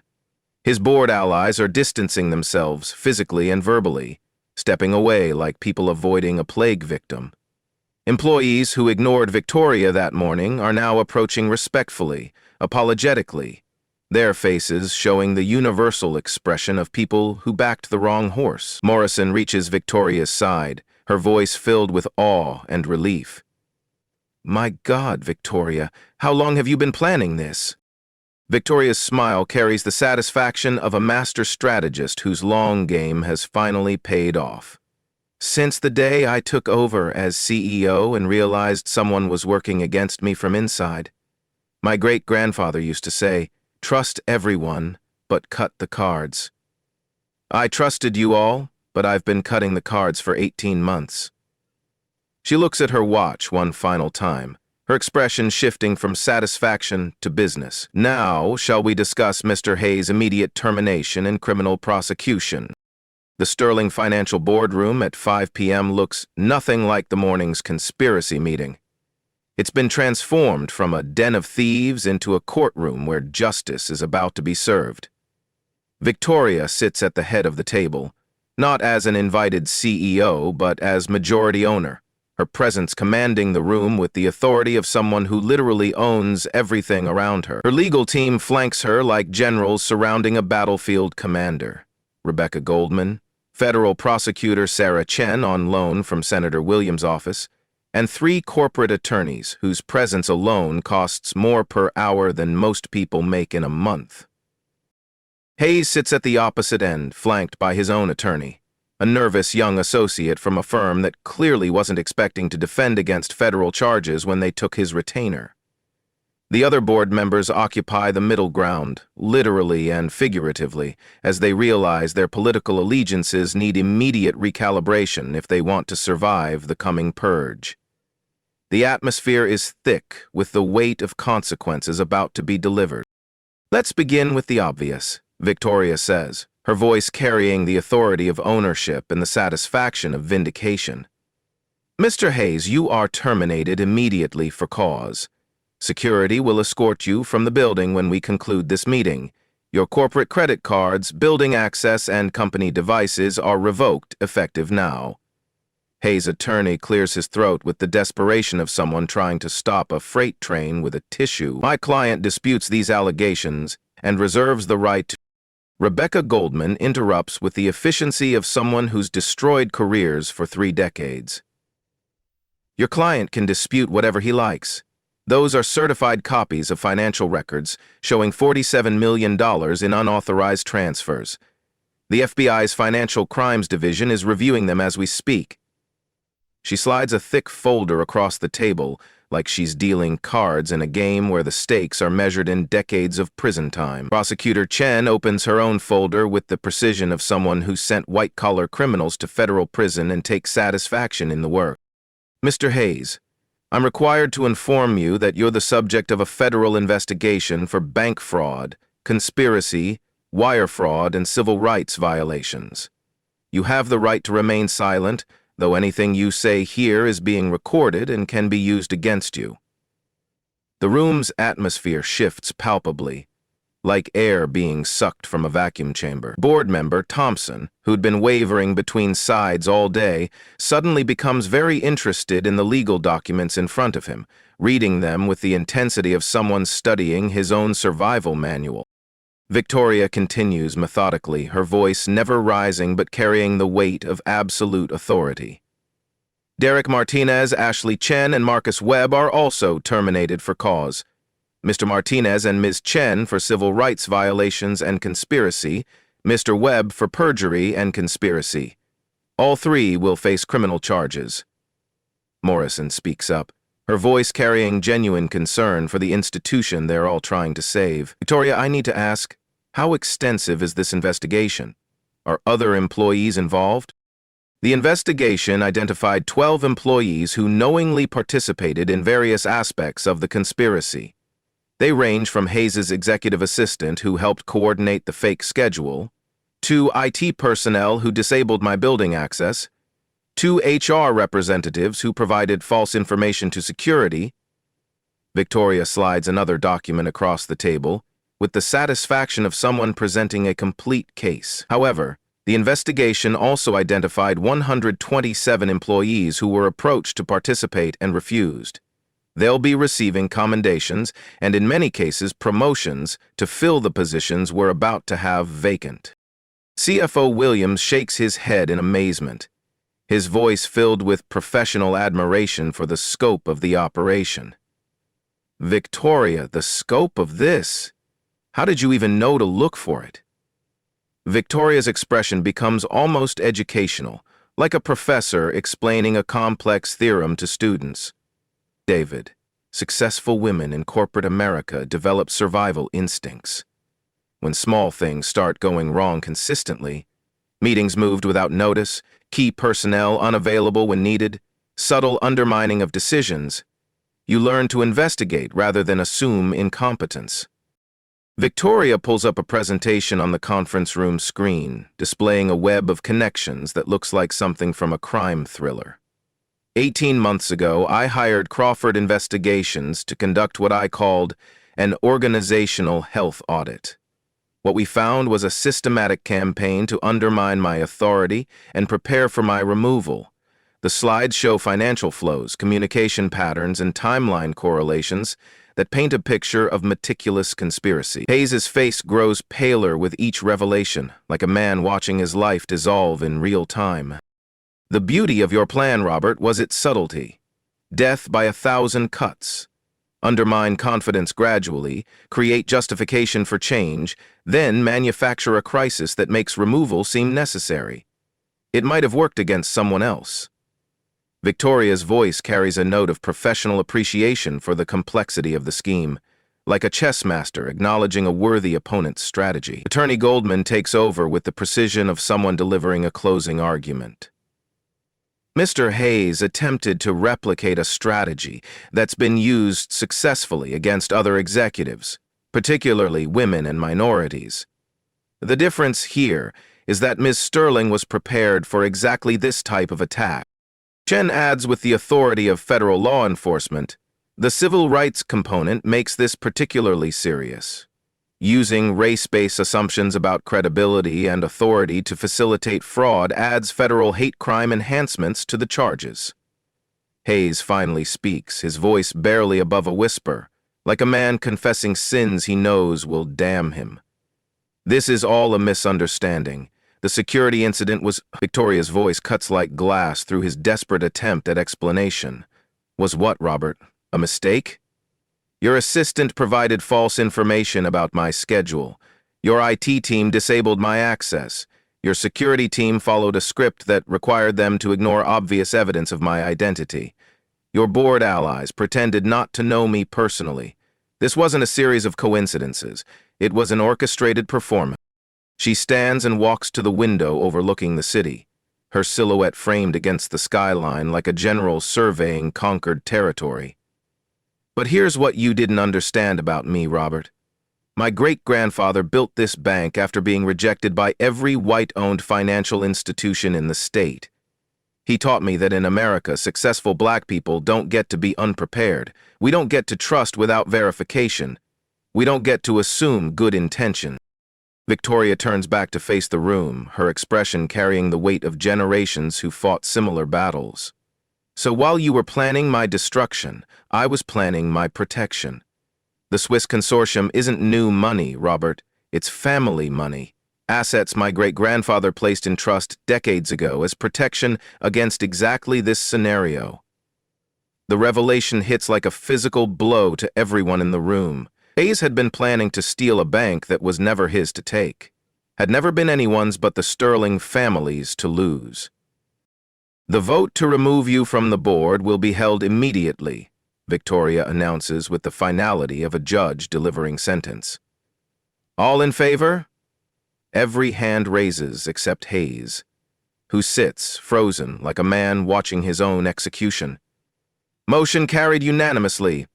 His board allies are distancing themselves physically and verbally, stepping away like people avoiding a plague victim. Employees who ignored Victoria that morning are now approaching respectfully, apologetically, their faces showing the universal expression of people who backed the wrong horse. Morrison reaches Victoria's side, her voice filled with awe and relief. My God, Victoria, how long have you been planning this? Victoria's smile carries the satisfaction of a master strategist whose long game has finally paid off. Since the day I took over as CEO and realized someone was working against me from inside. My great-grandfather used to say, trust everyone, but cut the cards. I trusted you all, but I've been cutting the cards for 18 months. She looks at her watch one final time, her expression shifting from satisfaction to business. Now, shall we discuss Mr. Hayes' immediate termination and criminal prosecution? The Sterling Financial Boardroom at 5 p.m. looks nothing like the morning's conspiracy meeting. It's been transformed from a den of thieves into a courtroom where justice is about to be served. Victoria sits at the head of the table, not as an invited CEO, but as majority owner, her presence commanding the room with the authority of someone who literally owns everything around her. Her legal team flanks her like generals surrounding a battlefield commander. Rebecca Goldman, federal prosecutor Sarah Chen on loan from Senator Williams' office, and 3 corporate attorneys whose presence alone costs more per hour than most people make in a month. Hayes sits at the opposite end, flanked by his own attorney, a nervous young associate from a firm that clearly wasn't expecting to defend against federal charges when they took his retainer. The other board members occupy the middle ground, literally and figuratively, as they realize their political allegiances need immediate recalibration if they want to survive the coming purge. The atmosphere is thick with the weight of consequences about to be delivered. Let's begin with the obvious, Victoria says, her voice carrying the authority of ownership and the satisfaction of vindication. Mr. Hayes, you are terminated immediately for cause. Security will escort you from the building when we conclude this meeting. Your corporate credit cards, building access, and company devices are revoked effective now. Hayes' attorney clears his throat with the desperation of someone trying to stop a freight train with a tissue. My client disputes these allegations and reserves the right to... Rebecca Goldman interrupts with the efficiency of someone who's destroyed careers for 3 decades. Your client can dispute whatever he likes. Those are certified copies of financial records showing $47 million in unauthorized transfers. The FBI's Financial Crimes Division is reviewing them as we speak. She slides a thick folder across the table like she's dealing cards in a game where the stakes are measured in decades of prison time. Prosecutor Chen opens her own folder with the precision of someone who sent white-collar criminals to federal prison and takes satisfaction in the work. Mr. Hayes, I'm required to inform you that you're the subject of a federal investigation for bank fraud, conspiracy, wire fraud, and civil rights violations. You have the right to remain silent, though anything you say here is being recorded and can be used against you. The room's atmosphere shifts palpably, like air being sucked from a vacuum chamber. Board member Thompson, who'd been wavering between sides all day, suddenly becomes very interested in the legal documents in front of him, reading them with the intensity of someone studying his own survival manual. Victoria continues methodically, her voice never rising but carrying the weight of absolute authority. Derek Martinez, Ashley Chen, and Marcus Webb are also terminated for cause. Mr. Martinez and Ms. Chen for civil rights violations and conspiracy, Mr. Webb for perjury and conspiracy. All 3 will face criminal charges. Morrison speaks up, her voice carrying genuine concern for the institution they're all trying to save. Victoria, I need to ask, how extensive is this investigation? Are other employees involved? The investigation identified 12 employees who knowingly participated in various aspects of the conspiracy. They range from Hayes' executive assistant who helped coordinate the fake schedule, 2 IT personnel who disabled my building access, 2 HR representatives who provided false information to security. Victoria slides another document across the table, with the satisfaction of someone presenting a complete case. However, the investigation also identified 127 employees who were approached to participate and refused. They'll be receiving commendations and, in many cases, promotions to fill the positions we're about to have vacant. CFO Williams shakes his head in amazement, his voice filled with professional admiration for the scope of the operation. Victoria, the scope of this? How did you even know to look for it? Victoria's expression becomes almost educational, like a professor explaining a complex theorem to students. David, successful women in corporate America develop survival instincts. When small things start going wrong consistently, meetings moved without notice, key personnel unavailable when needed, subtle undermining of decisions, you learn to investigate rather than assume incompetence. Victoria pulls up a presentation on the conference room screen, displaying a web of connections that looks like something from a crime thriller. 18 months ago, I hired Crawford Investigations to conduct what I called an organizational health audit. What we found was a systematic campaign to undermine my authority and prepare for my removal. The slides show financial flows, communication patterns, and timeline correlations that paint a picture of meticulous conspiracy. Hayes' face grows paler with each revelation, like a man watching his life dissolve in real time. The beauty of your plan, Robert, was its subtlety. Death by 1,000 cuts. Undermine confidence gradually, create justification for change, then manufacture a crisis that makes removal seem necessary. It might have worked against someone else. Victoria's voice carries a note of professional appreciation for the complexity of the scheme, like a chess master acknowledging a worthy opponent's strategy. Attorney Goldman takes over with the precision of someone delivering a closing argument. Mr. Hayes attempted to replicate a strategy that's been used successfully against other executives, particularly women and minorities. The difference here is that Ms. Sterling was prepared for exactly this type of attack. Chen adds, with the authority of federal law enforcement, the civil rights component makes this particularly serious. Using race-based assumptions about credibility and authority to facilitate fraud adds federal hate crime enhancements to the charges. Hayes finally speaks, his voice barely above a whisper, like a man confessing sins he knows will damn him. This is all a misunderstanding. The security incident was... Victoria's voice cuts like glass through his desperate attempt at explanation. Was what, Robert? A mistake? Your assistant provided false information about my schedule. Your IT team disabled my access. Your security team followed a script that required them to ignore obvious evidence of my identity. Your board allies pretended not to know me personally. This wasn't a series of coincidences. It was an orchestrated performance. She stands and walks to the window overlooking the city, her silhouette framed against the skyline like a general surveying conquered territory. But here's what you didn't understand about me, Robert. My great-grandfather built this bank after being rejected by every white-owned financial institution in the state. He taught me that in America, successful black people don't get to be unprepared. We don't get to trust without verification. We don't get to assume good intention. Victoria turns back to face the room, her expression carrying the weight of generations who fought similar battles. So while you were planning my destruction, I was planning my protection. The Swiss consortium isn't new money, Robert. It's family money. Assets my great-grandfather placed in trust decades ago as protection against exactly this scenario. The revelation hits like a physical blow to everyone in the room. Hayes had been planning to steal a bank that was never his to take, had never been anyone's but the Sterling family's to lose. The vote to remove you from the board will be held immediately, Victoria announces with the finality of a judge delivering sentence. All in favor? Every hand raises except Hayes, who sits, frozen, like a man watching his own execution. Motion carried unanimously.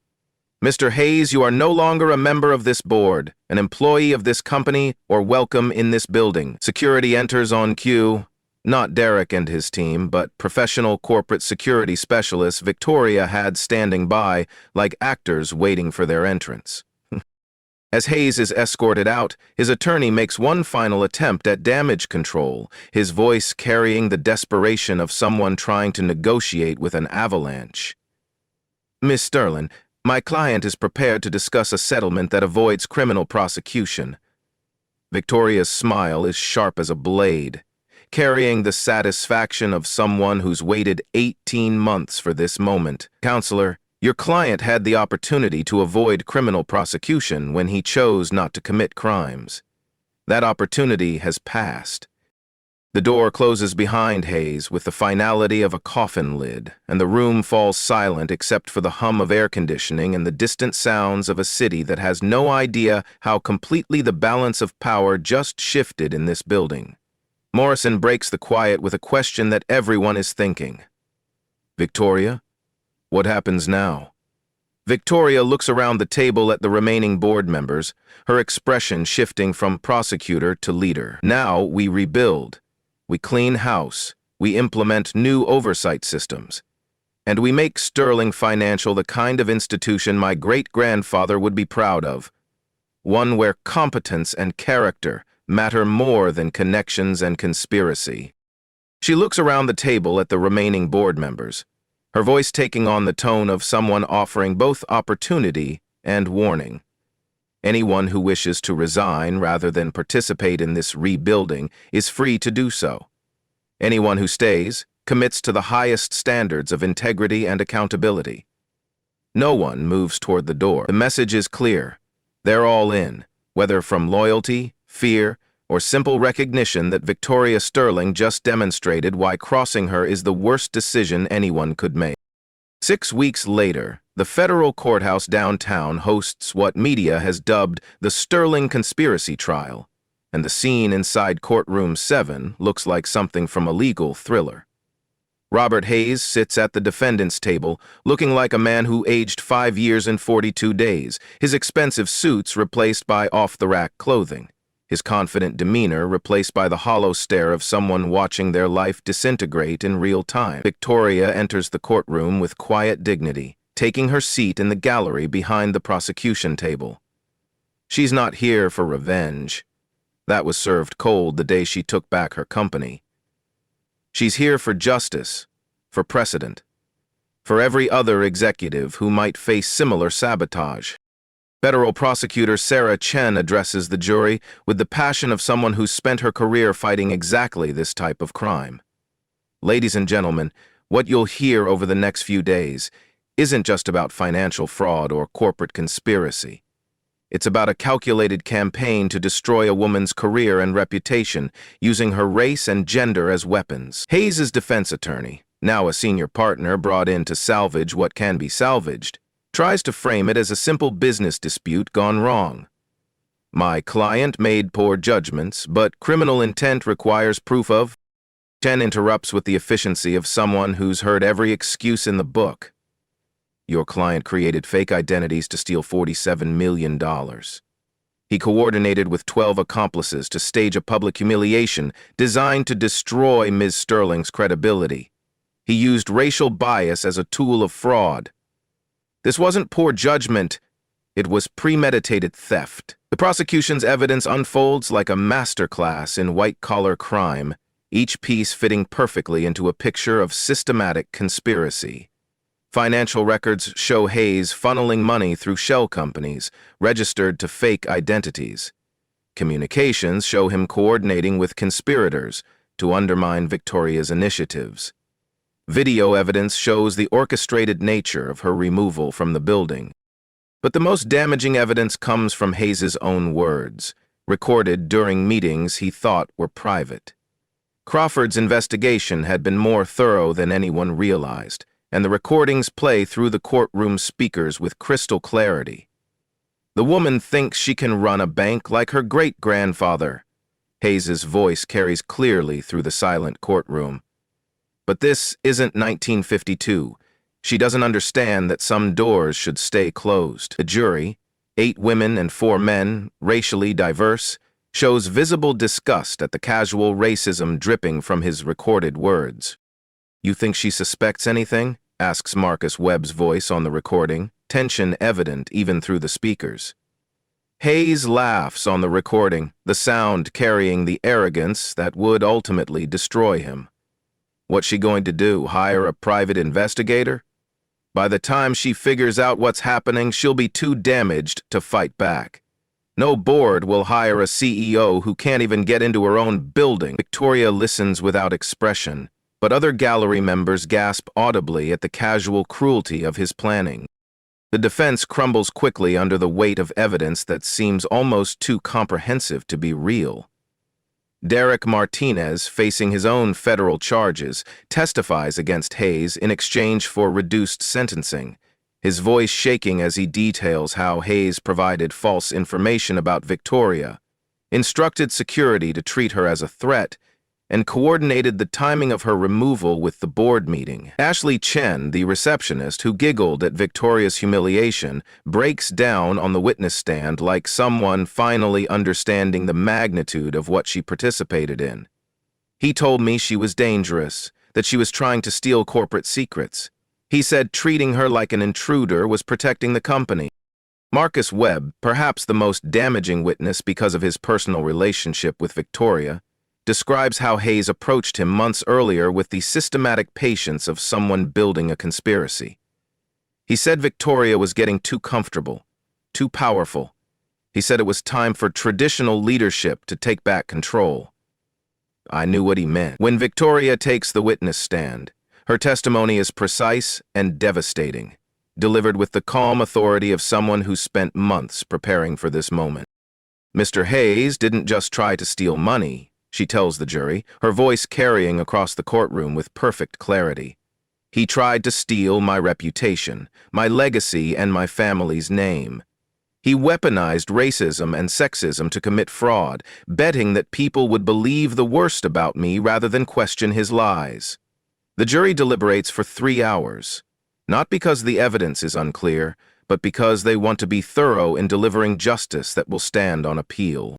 Mr. Hayes, you are no longer a member of this board, an employee of this company, or welcome in this building. Security enters on cue. Not Derek and his team, but professional corporate security specialists Victoria had standing by, like actors waiting for their entrance. As Hayes is escorted out, his attorney makes one final attempt at damage control, his voice carrying the desperation of someone trying to negotiate with an avalanche. Miss Sterling, my client is prepared to discuss a settlement that avoids criminal prosecution. Victoria's smile is sharp as a blade, carrying the satisfaction of someone who's waited 18 months for this moment. Counselor, your client had the opportunity to avoid criminal prosecution when he chose not to commit crimes. That opportunity has passed. The door closes behind Hayes with the finality of a coffin lid, and the room falls silent except for the hum of air conditioning and the distant sounds of a city that has no idea how completely the balance of power just shifted in this building. Morrison breaks the quiet with a question that everyone is thinking. Victoria? What happens now? Victoria looks around the table at the remaining board members, her expression shifting from prosecutor to leader. Now we rebuild. We clean house. We implement new oversight systems. And we make Sterling Financial the kind of institution my great-grandfather would be proud of. One where competence and character matter more than connections and conspiracy. She looks around the table at the remaining board members, her voice taking on the tone of someone offering both opportunity and warning. Anyone who wishes to resign rather than participate in this rebuilding is free to do so. Anyone who stays commits to the highest standards of integrity and accountability. No one moves toward the door. The message is clear. They're all in, whether from loyalty, fear, or simple recognition that Victoria Sterling just demonstrated why crossing her is the worst decision anyone could make. 6 weeks later, the federal courthouse downtown hosts what media has dubbed the Sterling conspiracy trial, and the scene inside courtroom 7 looks like something from a legal thriller. Robert Hayes sits at the defendant's table, looking like a man who aged 5 years and 42 days, his expensive suits replaced by off-the-rack clothing, his confident demeanor replaced by the hollow stare of someone watching their life disintegrate in real time. Victoria enters the courtroom with quiet dignity, taking her seat in the gallery behind the prosecution table. She's not here for revenge. That was served cold the day she took back her company. She's here for justice, for precedent, for every other executive who might face similar sabotage. Federal prosecutor Sarah Chen addresses the jury with the passion of someone who's spent her career fighting exactly this type of crime. Ladies and gentlemen, what you'll hear over the next few days isn't just about financial fraud or corporate conspiracy. It's about a calculated campaign to destroy a woman's career and reputation, using her race and gender as weapons. Hayes' defense attorney, now a senior partner brought in to salvage what can be salvaged, tries to frame it as a simple business dispute gone wrong. My client made poor judgments, but criminal intent requires proof of. Chen interrupts with the efficiency of someone who's heard every excuse in the book. Your client created fake identities to steal $47 million. He coordinated with 12 accomplices to stage a public humiliation designed to destroy Ms. Sterling's credibility. He used racial bias as a tool of fraud. This wasn't poor judgment, it was premeditated theft. The prosecution's evidence unfolds like a masterclass in white-collar crime, each piece fitting perfectly into a picture of systematic conspiracy. Financial records show Hayes funneling money through shell companies, registered to fake identities. Communications show him coordinating with conspirators to undermine Victoria's initiatives. Video evidence shows the orchestrated nature of her removal from the building. But the most damaging evidence comes from Hayes' own words, recorded during meetings he thought were private. Crawford's investigation had been more thorough than anyone realized, and the recordings play through the courtroom speakers with crystal clarity. The woman thinks she can run a bank like her great-grandfather. Hayes' voice carries clearly through the silent courtroom. But this isn't 1952. She doesn't understand that some doors should stay closed. The jury, 8 women and 4 men, racially diverse, shows visible disgust at the casual racism dripping from his recorded words. "You think she suspects anything?" asks Marcus Webb's voice on the recording, tension evident even through the speakers. Hayes laughs on the recording, the sound carrying the arrogance that would ultimately destroy him. What's she going to do, hire a private investigator? By the time she figures out what's happening, she'll be too damaged to fight back. No board will hire a CEO who can't even get into her own building. Victoria listens without expression, but other gallery members gasp audibly at the casual cruelty of his planning. The defense crumbles quickly under the weight of evidence that seems almost too comprehensive to be real. Derek Martinez, facing his own federal charges, testifies against Hayes in exchange for reduced sentencing, his voice shaking as he details how Hayes provided false information about Victoria, instructed security to treat her as a threat, and coordinated the timing of her removal with the board meeting. Ashley Chen, the receptionist who giggled at Victoria's humiliation, breaks down on the witness stand like someone finally understanding the magnitude of what she participated in. "He told me she was dangerous, that she was trying to steal corporate secrets. He said treating her like an intruder was protecting the company." Marcus Webb, perhaps the most damaging witness because of his personal relationship with Victoria, describes how Hayes approached him months earlier with the systematic patience of someone building a conspiracy. He said Victoria was getting too comfortable, too powerful. He said it was time for traditional leadership to take back control. I knew what he meant. When Victoria takes the witness stand, her testimony is precise and devastating, delivered with the calm authority of someone who spent months preparing for this moment. Mr. Hayes didn't just try to steal money, she tells the jury, her voice carrying across the courtroom with perfect clarity. He tried to steal my reputation, my legacy, and my family's name. He weaponized racism and sexism to commit fraud, betting that people would believe the worst about me rather than question his lies. The jury deliberates for 3 hours, not because the evidence is unclear, but because they want to be thorough in delivering justice that will stand on appeal.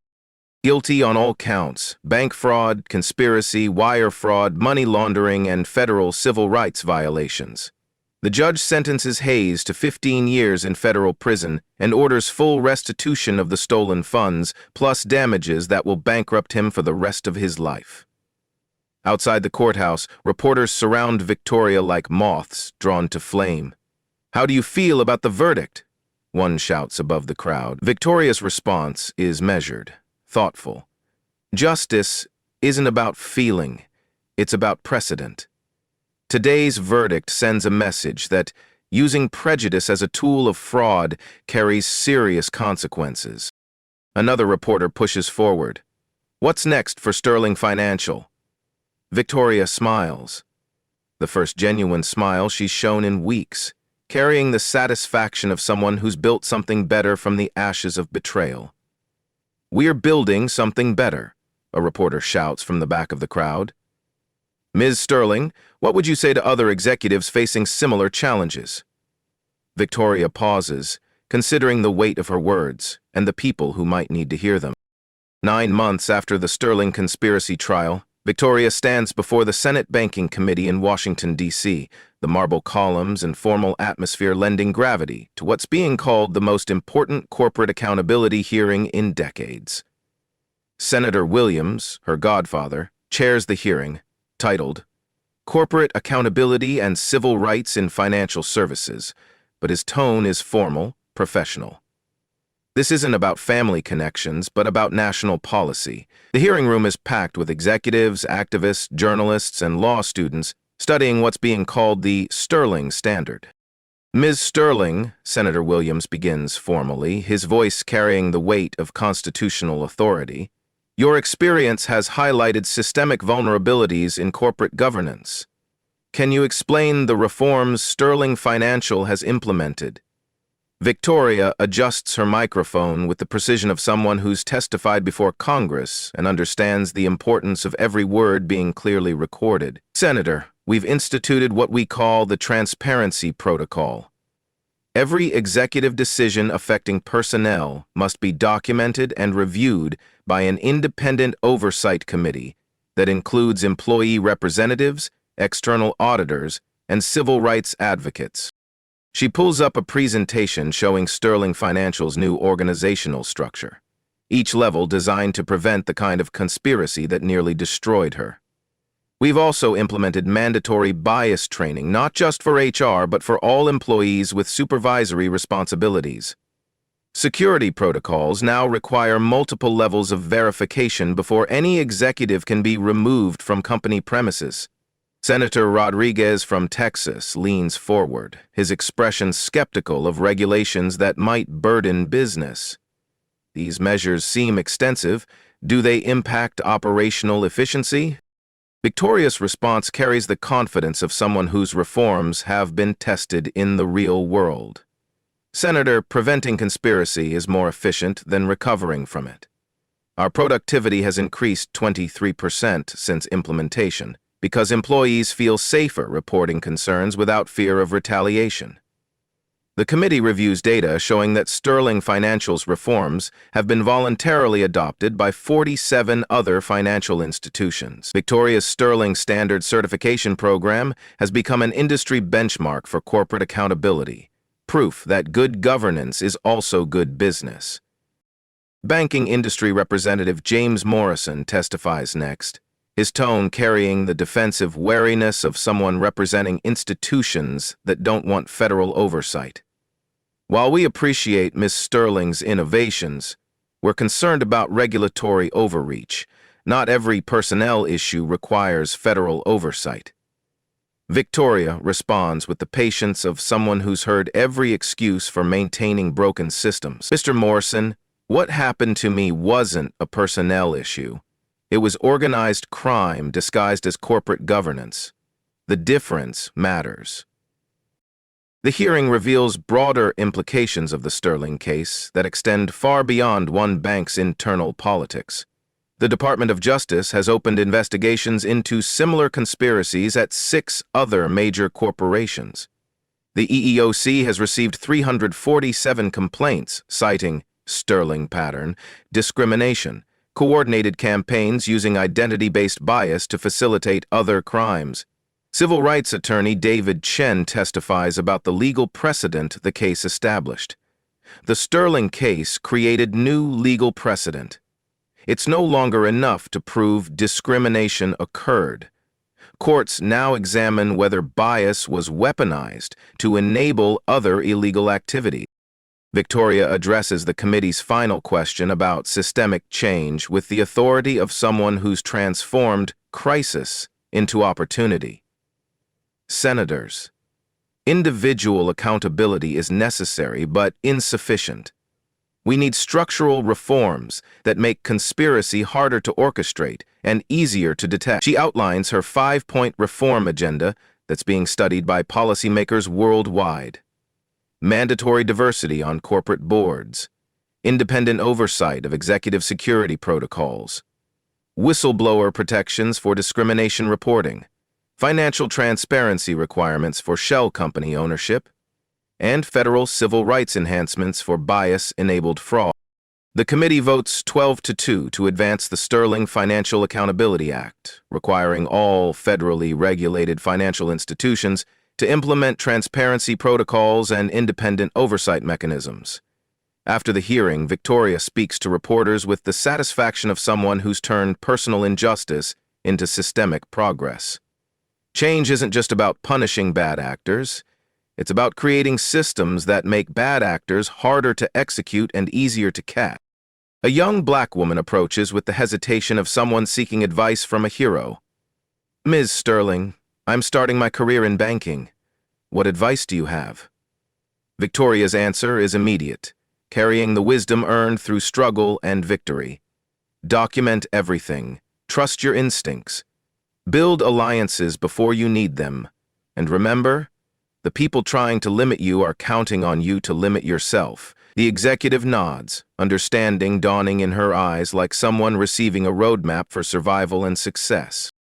Guilty on all counts: bank fraud, conspiracy, wire fraud, money laundering, and federal civil rights violations. The judge sentences Hayes to 15 years in federal prison and orders full restitution of the stolen funds, plus damages that will bankrupt him for the rest of his life. Outside the courthouse, reporters surround Victoria like moths drawn to flame. "How do you feel about the verdict?" one shouts above the crowd. Victoria's response is measured, thoughtful. Justice isn't about feeling, it's about precedent. Today's verdict sends a message that using prejudice as a tool of fraud carries serious consequences. Another reporter pushes forward. "What's next for Sterling Financial?" Victoria smiles. The first genuine smile she's shown in weeks, carrying the satisfaction of someone who's built something better from the ashes of betrayal. "We're building something better," a reporter shouts from the back of the crowd. "Ms. Sterling, what would you say to other executives facing similar challenges?" Victoria pauses, considering the weight of her words and the people who might need to hear them. 9 months after the Sterling conspiracy trial, Victoria stands before the Senate Banking Committee in Washington, D.C., the marble columns and formal atmosphere lending gravity to what's being called the most important corporate accountability hearing in decades. Senator Williams, her godfather, chairs the hearing, titled Corporate Accountability and Civil Rights in Financial Services, but his tone is formal, professional. This isn't about family connections, but about national policy. The hearing room is packed with executives, activists, journalists, and law students studying what's being called the Sterling Standard. "Ms. Sterling," Senator Williams begins formally, his voice carrying the weight of constitutional authority, "your experience has highlighted systemic vulnerabilities in corporate governance. Can you explain the reforms Sterling Financial has implemented?" Victoria adjusts her microphone with the precision of someone who's testified before Congress and understands the importance of every word being clearly recorded. "Senator, we've instituted what we call the Transparency Protocol. Every executive decision affecting personnel must be documented and reviewed by an independent oversight committee that includes employee representatives, external auditors, and civil rights advocates." She pulls up a presentation showing Sterling Financial's new organizational structure, each level designed to prevent the kind of conspiracy that nearly destroyed her. "We've also implemented mandatory bias training, not just for HR, but for all employees with supervisory responsibilities. Security protocols now require multiple levels of verification before any executive can be removed from company premises." Senator Rodriguez from Texas leans forward, his expression skeptical of regulations that might burden business. "These measures seem extensive. Do they impact operational efficiency?" Victoria's response carries the confidence of someone whose reforms have been tested in the real world. "Senator, preventing conspiracy is more efficient than recovering from it. Our productivity has increased 23% since implementation, because employees feel safer reporting concerns without fear of retaliation." The committee reviews data showing that Sterling Financial's reforms have been voluntarily adopted by 47 other financial institutions. Victoria's Sterling Standard Certification Program has become an industry benchmark for corporate accountability, proof that good governance is also good business. Banking industry representative James Morrison testifies next, his tone carrying the defensive wariness of someone representing institutions that don't want federal oversight. "While we appreciate Ms. Sterling's innovations, we're concerned about regulatory overreach. Not every personnel issue requires federal oversight." Victoria responds with the patience of someone who's heard every excuse for maintaining broken systems. "Mr. Morrison, what happened to me wasn't a personnel issue. It was organized crime disguised as corporate governance. The difference matters." The hearing reveals broader implications of the Sterling case that extend far beyond one bank's internal politics. The Department of Justice has opened investigations into similar conspiracies at 6 other major corporations. The EEOC has received 347 complaints citing Sterling pattern, discrimination, coordinated campaigns using identity-based bias to facilitate other crimes. Civil rights attorney David Chen testifies about the legal precedent the case established. The Sterling case created new legal precedent. It's no longer enough to prove discrimination occurred. Courts now examine whether bias was weaponized to enable other illegal activity. Victoria addresses the committee's final question about systemic change with the authority of someone who's transformed crisis into opportunity. Senators. Individual accountability is necessary but insufficient. We need structural reforms that make conspiracy harder to orchestrate and easier to detect. She outlines her 5-point reform agenda that's being studied by policymakers worldwide. Mandatory diversity on corporate boards, independent oversight of executive security protocols, whistleblower protections for discrimination reporting, financial transparency requirements for shell company ownership, and federal civil rights enhancements for bias-enabled fraud. The committee votes 12-2 to advance the Sterling Financial Accountability Act, requiring all federally regulated financial institutions to implement transparency protocols and independent oversight mechanisms. After the hearing, Victoria speaks to reporters with the satisfaction of someone who's turned personal injustice into systemic progress. Change isn't just about punishing bad actors. It's about creating systems that make bad actors harder to execute and easier to catch. A young black woman approaches with the hesitation of someone seeking advice from a hero. "Ms. Sterling, I'm starting my career in banking. What advice do you have?" Victoria's answer is immediate, carrying the wisdom earned through struggle and victory. Document everything. Trust your instincts. Build alliances before you need them. And remember, the people trying to limit you are counting on you to limit yourself. The executive nods, understanding dawning in her eyes like someone receiving a roadmap for survival and success.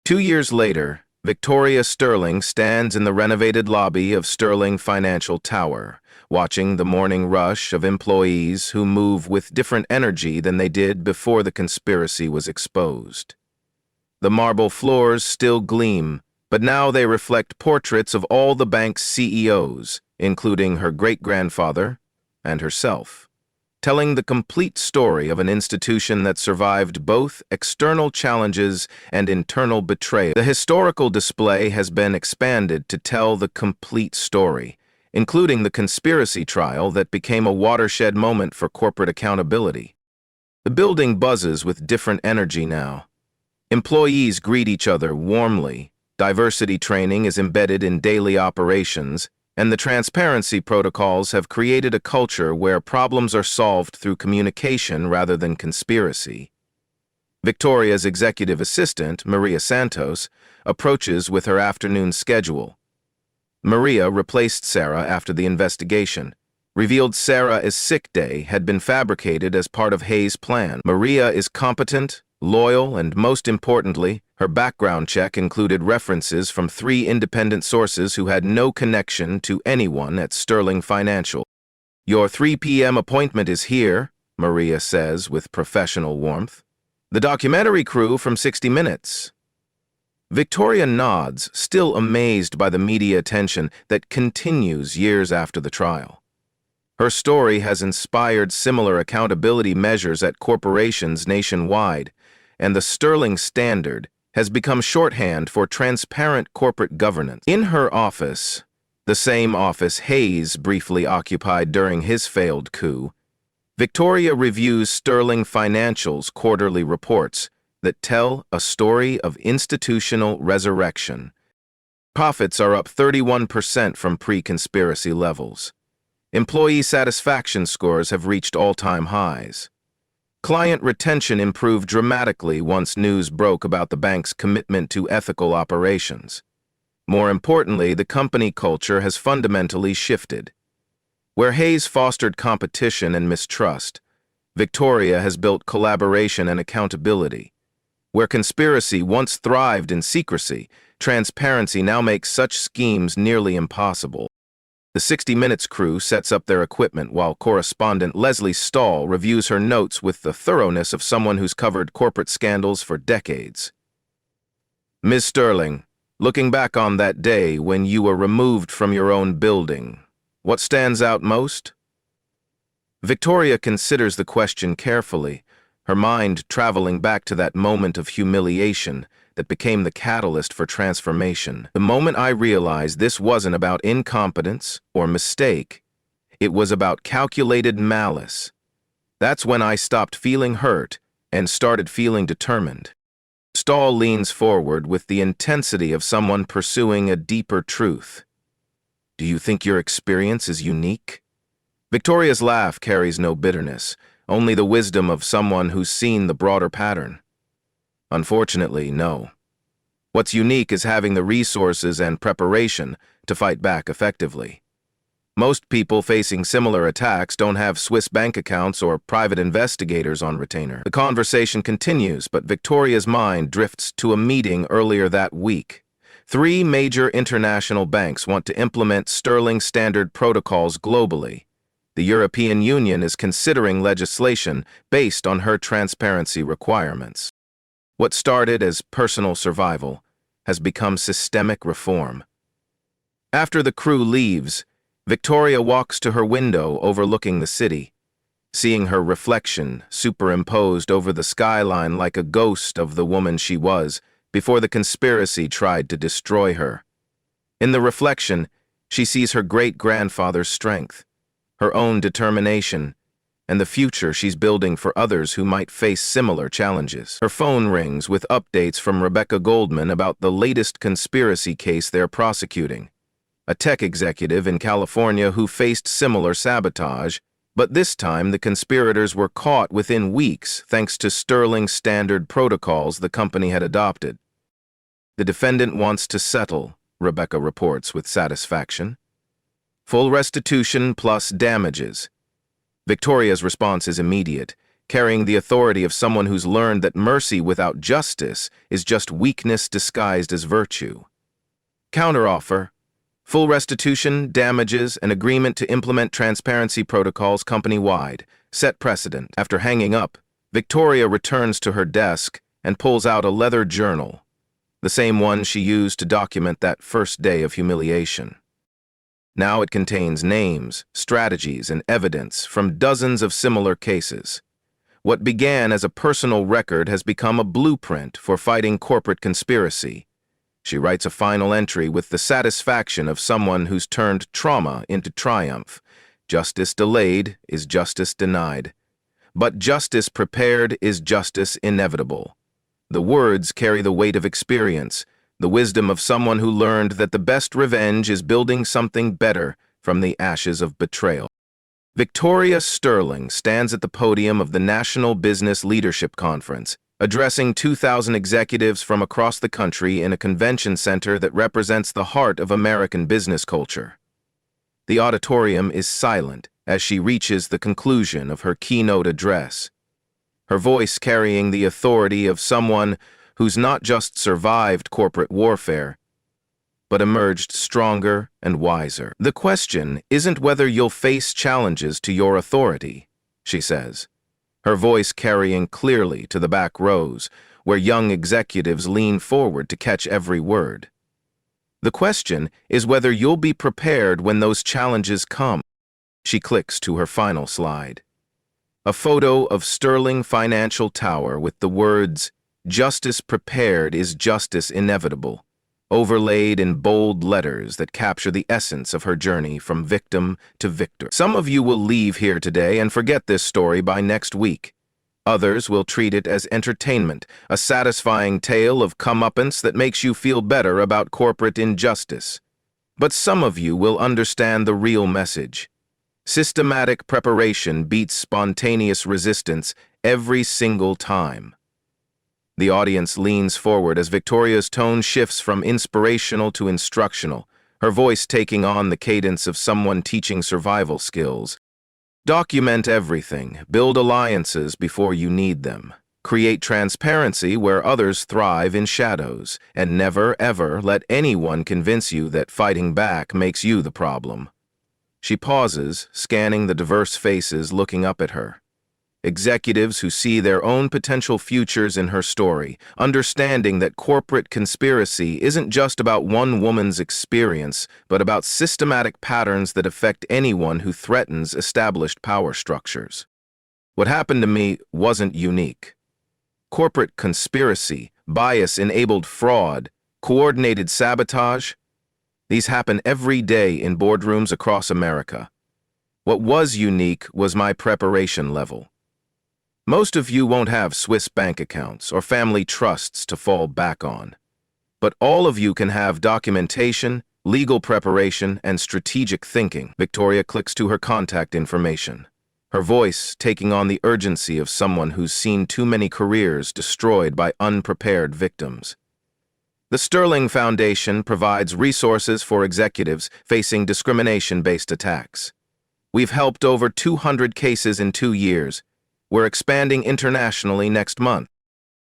2 years later, Victoria Sterling stands in the renovated lobby of Sterling Financial Tower, watching the morning rush of employees who move with different energy than they did before the conspiracy was exposed. The marble floors still gleam, but now they reflect portraits of all the bank's CEOs, including her great-grandfather and herself, telling the complete story of an institution that survived both external challenges and internal betrayal. The historical display has been expanded to tell the complete story, including the conspiracy trial that became a watershed moment for corporate accountability. The building buzzes with different energy now. Employees greet each other warmly. Diversity training is embedded in daily operations, and the transparency protocols have created a culture where problems are solved through communication rather than conspiracy. Victoria's executive assistant, Maria Santos, approaches with her afternoon schedule. Maria replaced Sarah after the investigation, revealed Sarah's sick day had been fabricated as part of Hayes' plan. Maria is competent, loyal, and most importantly, her background check included references from 3 independent sources who had no connection to anyone at Sterling Financial. "Your 3 p.m. appointment is here," Maria says with professional warmth. "The documentary crew from 60 Minutes. Victoria nods, still amazed by the media attention that continues years after the trial. Her story has inspired similar accountability measures at corporations nationwide, and the Sterling Standard has become shorthand for transparent corporate governance. In her office, the same office Hayes briefly occupied during his failed coup, Victoria reviews Sterling Financial's quarterly reports that tell a story of institutional resurrection. Profits are up 31% from pre-conspiracy levels. Employee satisfaction scores have reached all-time highs. Client retention improved dramatically once news broke about the bank's commitment to ethical operations. More importantly, the company culture has fundamentally shifted. Where Hayes fostered competition and mistrust, Victoria has built collaboration and accountability. Where conspiracy once thrived in secrecy, transparency now makes such schemes nearly impossible. The 60 Minutes crew sets up their equipment while correspondent Leslie Stahl reviews her notes with the thoroughness of someone who's covered corporate scandals for decades. "Ms. Sterling, Looking back on that day when you were removed from your own building, what stands out most? Victoria considers the question carefully, her mind traveling back to that moment of humiliation that became the catalyst for transformation. The moment I realized this wasn't about incompetence or mistake, it was about calculated malice. That's when I stopped feeling hurt and started feeling determined. Stahl leans forward with the intensity of someone pursuing a deeper truth. Do you think your experience is unique? Victoria's laugh carries no bitterness, only the wisdom of someone who's seen the broader pattern. Unfortunately, no. What's unique is having the resources and preparation to fight back effectively. Most people facing similar attacks don't have Swiss bank accounts or private investigators on retainer. The conversation continues, but Victoria's mind drifts to a meeting earlier that week. 3 major international banks want to implement sterling standard protocols globally. The European Union is considering legislation based on her transparency requirements. What started as personal survival has become systemic reform. After the crew leaves, Victoria walks to her window overlooking the city, seeing her reflection superimposed over the skyline like a ghost of the woman she was before the conspiracy tried to destroy her. In the reflection, she sees her great-grandfather's strength, her own determination, and the future she's building for others who might face similar challenges. Her phone rings with updates from Rebecca Goldman about the latest conspiracy case they're prosecuting. A tech executive in California who faced similar sabotage, but this time the conspirators were caught within weeks thanks to sterling standard protocols the company had adopted. The defendant wants to settle, Rebecca reports with satisfaction. Full restitution plus damages. Victoria's response is immediate, carrying the authority of someone who's learned that mercy without justice is just weakness disguised as virtue. Counteroffer. Full restitution, damages, and agreement to implement transparency protocols company-wide. Set precedent. After hanging up, Victoria returns to her desk and pulls out a leather journal, the same one she used to document that first day of humiliation. Now it contains names, strategies, and evidence from dozens of similar cases. What began as a personal record has become a blueprint for fighting corporate conspiracy. She writes a final entry with the satisfaction of someone who's turned trauma into triumph. Justice delayed is justice denied. But justice prepared is justice inevitable. The words carry the weight of experience, the wisdom of someone who learned that the best revenge is building something better from the ashes of betrayal. Victoria Sterling stands at the podium of the National Business Leadership Conference, addressing 2,000 executives from across the country in a convention center that represents the heart of American business culture. The auditorium is silent as she reaches the conclusion of her keynote address, her voice carrying the authority of someone who's not just survived corporate warfare, but emerged stronger and wiser. The question isn't whether you'll face challenges to your authority, she says, her voice carrying clearly to the back rows, where young executives lean forward to catch every word. The question is whether you'll be prepared when those challenges come. She clicks to her final slide. A photo of Sterling Financial Tower with the words, "Justice prepared is justice inevitable," overlaid in bold letters that capture the essence of her journey from victim to victor. Some of you will leave here today and forget this story by next week. Others will treat it as entertainment, a satisfying tale of comeuppance that makes you feel better about corporate injustice. But some of you will understand the real message. Systematic preparation beats spontaneous resistance every single time. The audience leans forward as Victoria's tone shifts from inspirational to instructional, her voice taking on the cadence of someone teaching survival skills. Document everything, build alliances before you need them, create transparency where others thrive in shadows, and never, ever let anyone convince you that fighting back makes you the problem. She pauses, scanning the diverse faces looking up at her. Executives who see their own potential futures in her story, understanding that corporate conspiracy isn't just about one woman's experience, but about systematic patterns that affect anyone who threatens established power structures. What happened to me wasn't unique. Corporate conspiracy, bias-enabled fraud, coordinated sabotage, these happen every day in boardrooms across America. What was unique was my preparation level. Most of you won't have Swiss bank accounts or family trusts to fall back on. But all of you can have documentation, legal preparation, and strategic thinking. Victoria clicks to her contact information, her voice taking on the urgency of someone who's seen too many careers destroyed by unprepared victims. The Sterling Foundation provides resources for executives facing discrimination-based attacks. We've helped over 200 cases in 2 years. We're expanding internationally next month.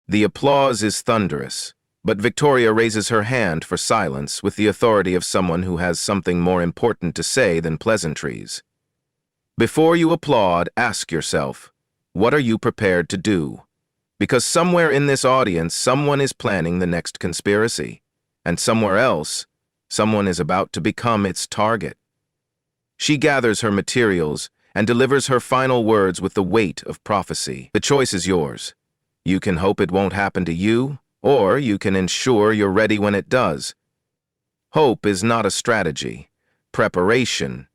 The applause is thunderous, but Victoria raises her hand for silence with the authority of someone who has something more important to say than pleasantries. Before you applaud, ask yourself, what are you prepared to do? Because somewhere in this audience, someone is planning the next conspiracy, and somewhere else, someone is about to become its target. She gathers her materials and delivers her final words with the weight of prophecy. The choice is yours. You can hope it won't happen to you, or you can ensure you're ready when it does. Hope is not a strategy. Preparation.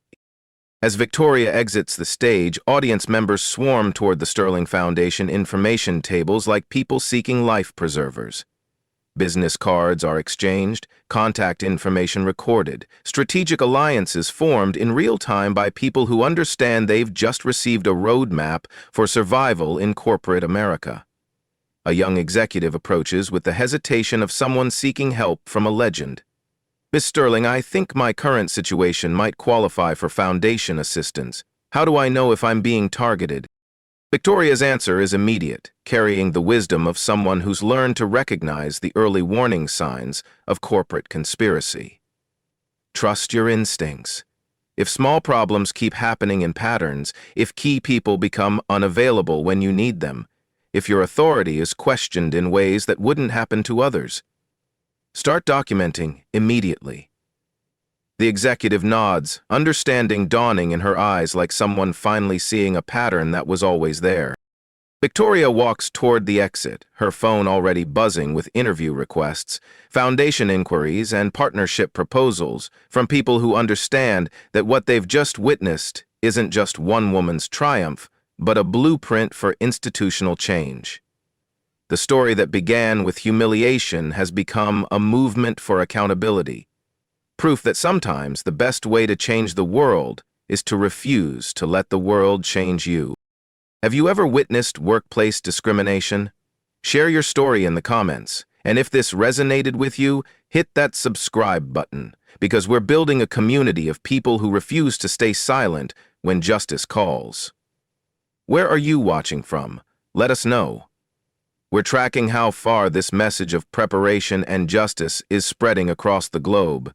As Victoria exits the stage, audience members swarm toward the Sterling Foundation information tables like people seeking life preservers. Business cards are exchanged, contact information recorded, strategic alliances formed in real time by people who understand they've just received a roadmap for survival in corporate America. A young executive approaches with the hesitation of someone seeking help from a legend. Miss Sterling, I think my current situation might qualify for foundation assistance. How do I know if I'm being targeted? Victoria's answer is immediate, carrying the wisdom of someone who's learned to recognize the early warning signs of corporate conspiracy. Trust your instincts. If small problems keep happening in patterns, if key people become unavailable when you need them, if your authority is questioned in ways that wouldn't happen to others, start documenting immediately. The executive nods, understanding dawning in her eyes like someone finally seeing a pattern that was always there. Victoria walks toward the exit, her phone already buzzing with interview requests, foundation inquiries, and partnership proposals from people who understand that what they've just witnessed isn't just one woman's triumph, but a blueprint for institutional change. The story that began with humiliation has become a movement for accountability. Proof that sometimes the best way to change the world is to refuse to let the world change you. Have you ever witnessed workplace discrimination? Share your story in the comments, and if this resonated with you, hit that subscribe button, because we're building a community of people who refuse to stay silent when justice calls. Where are you watching from? Let us know. We're tracking how far this message of preparation and justice is spreading across the globe,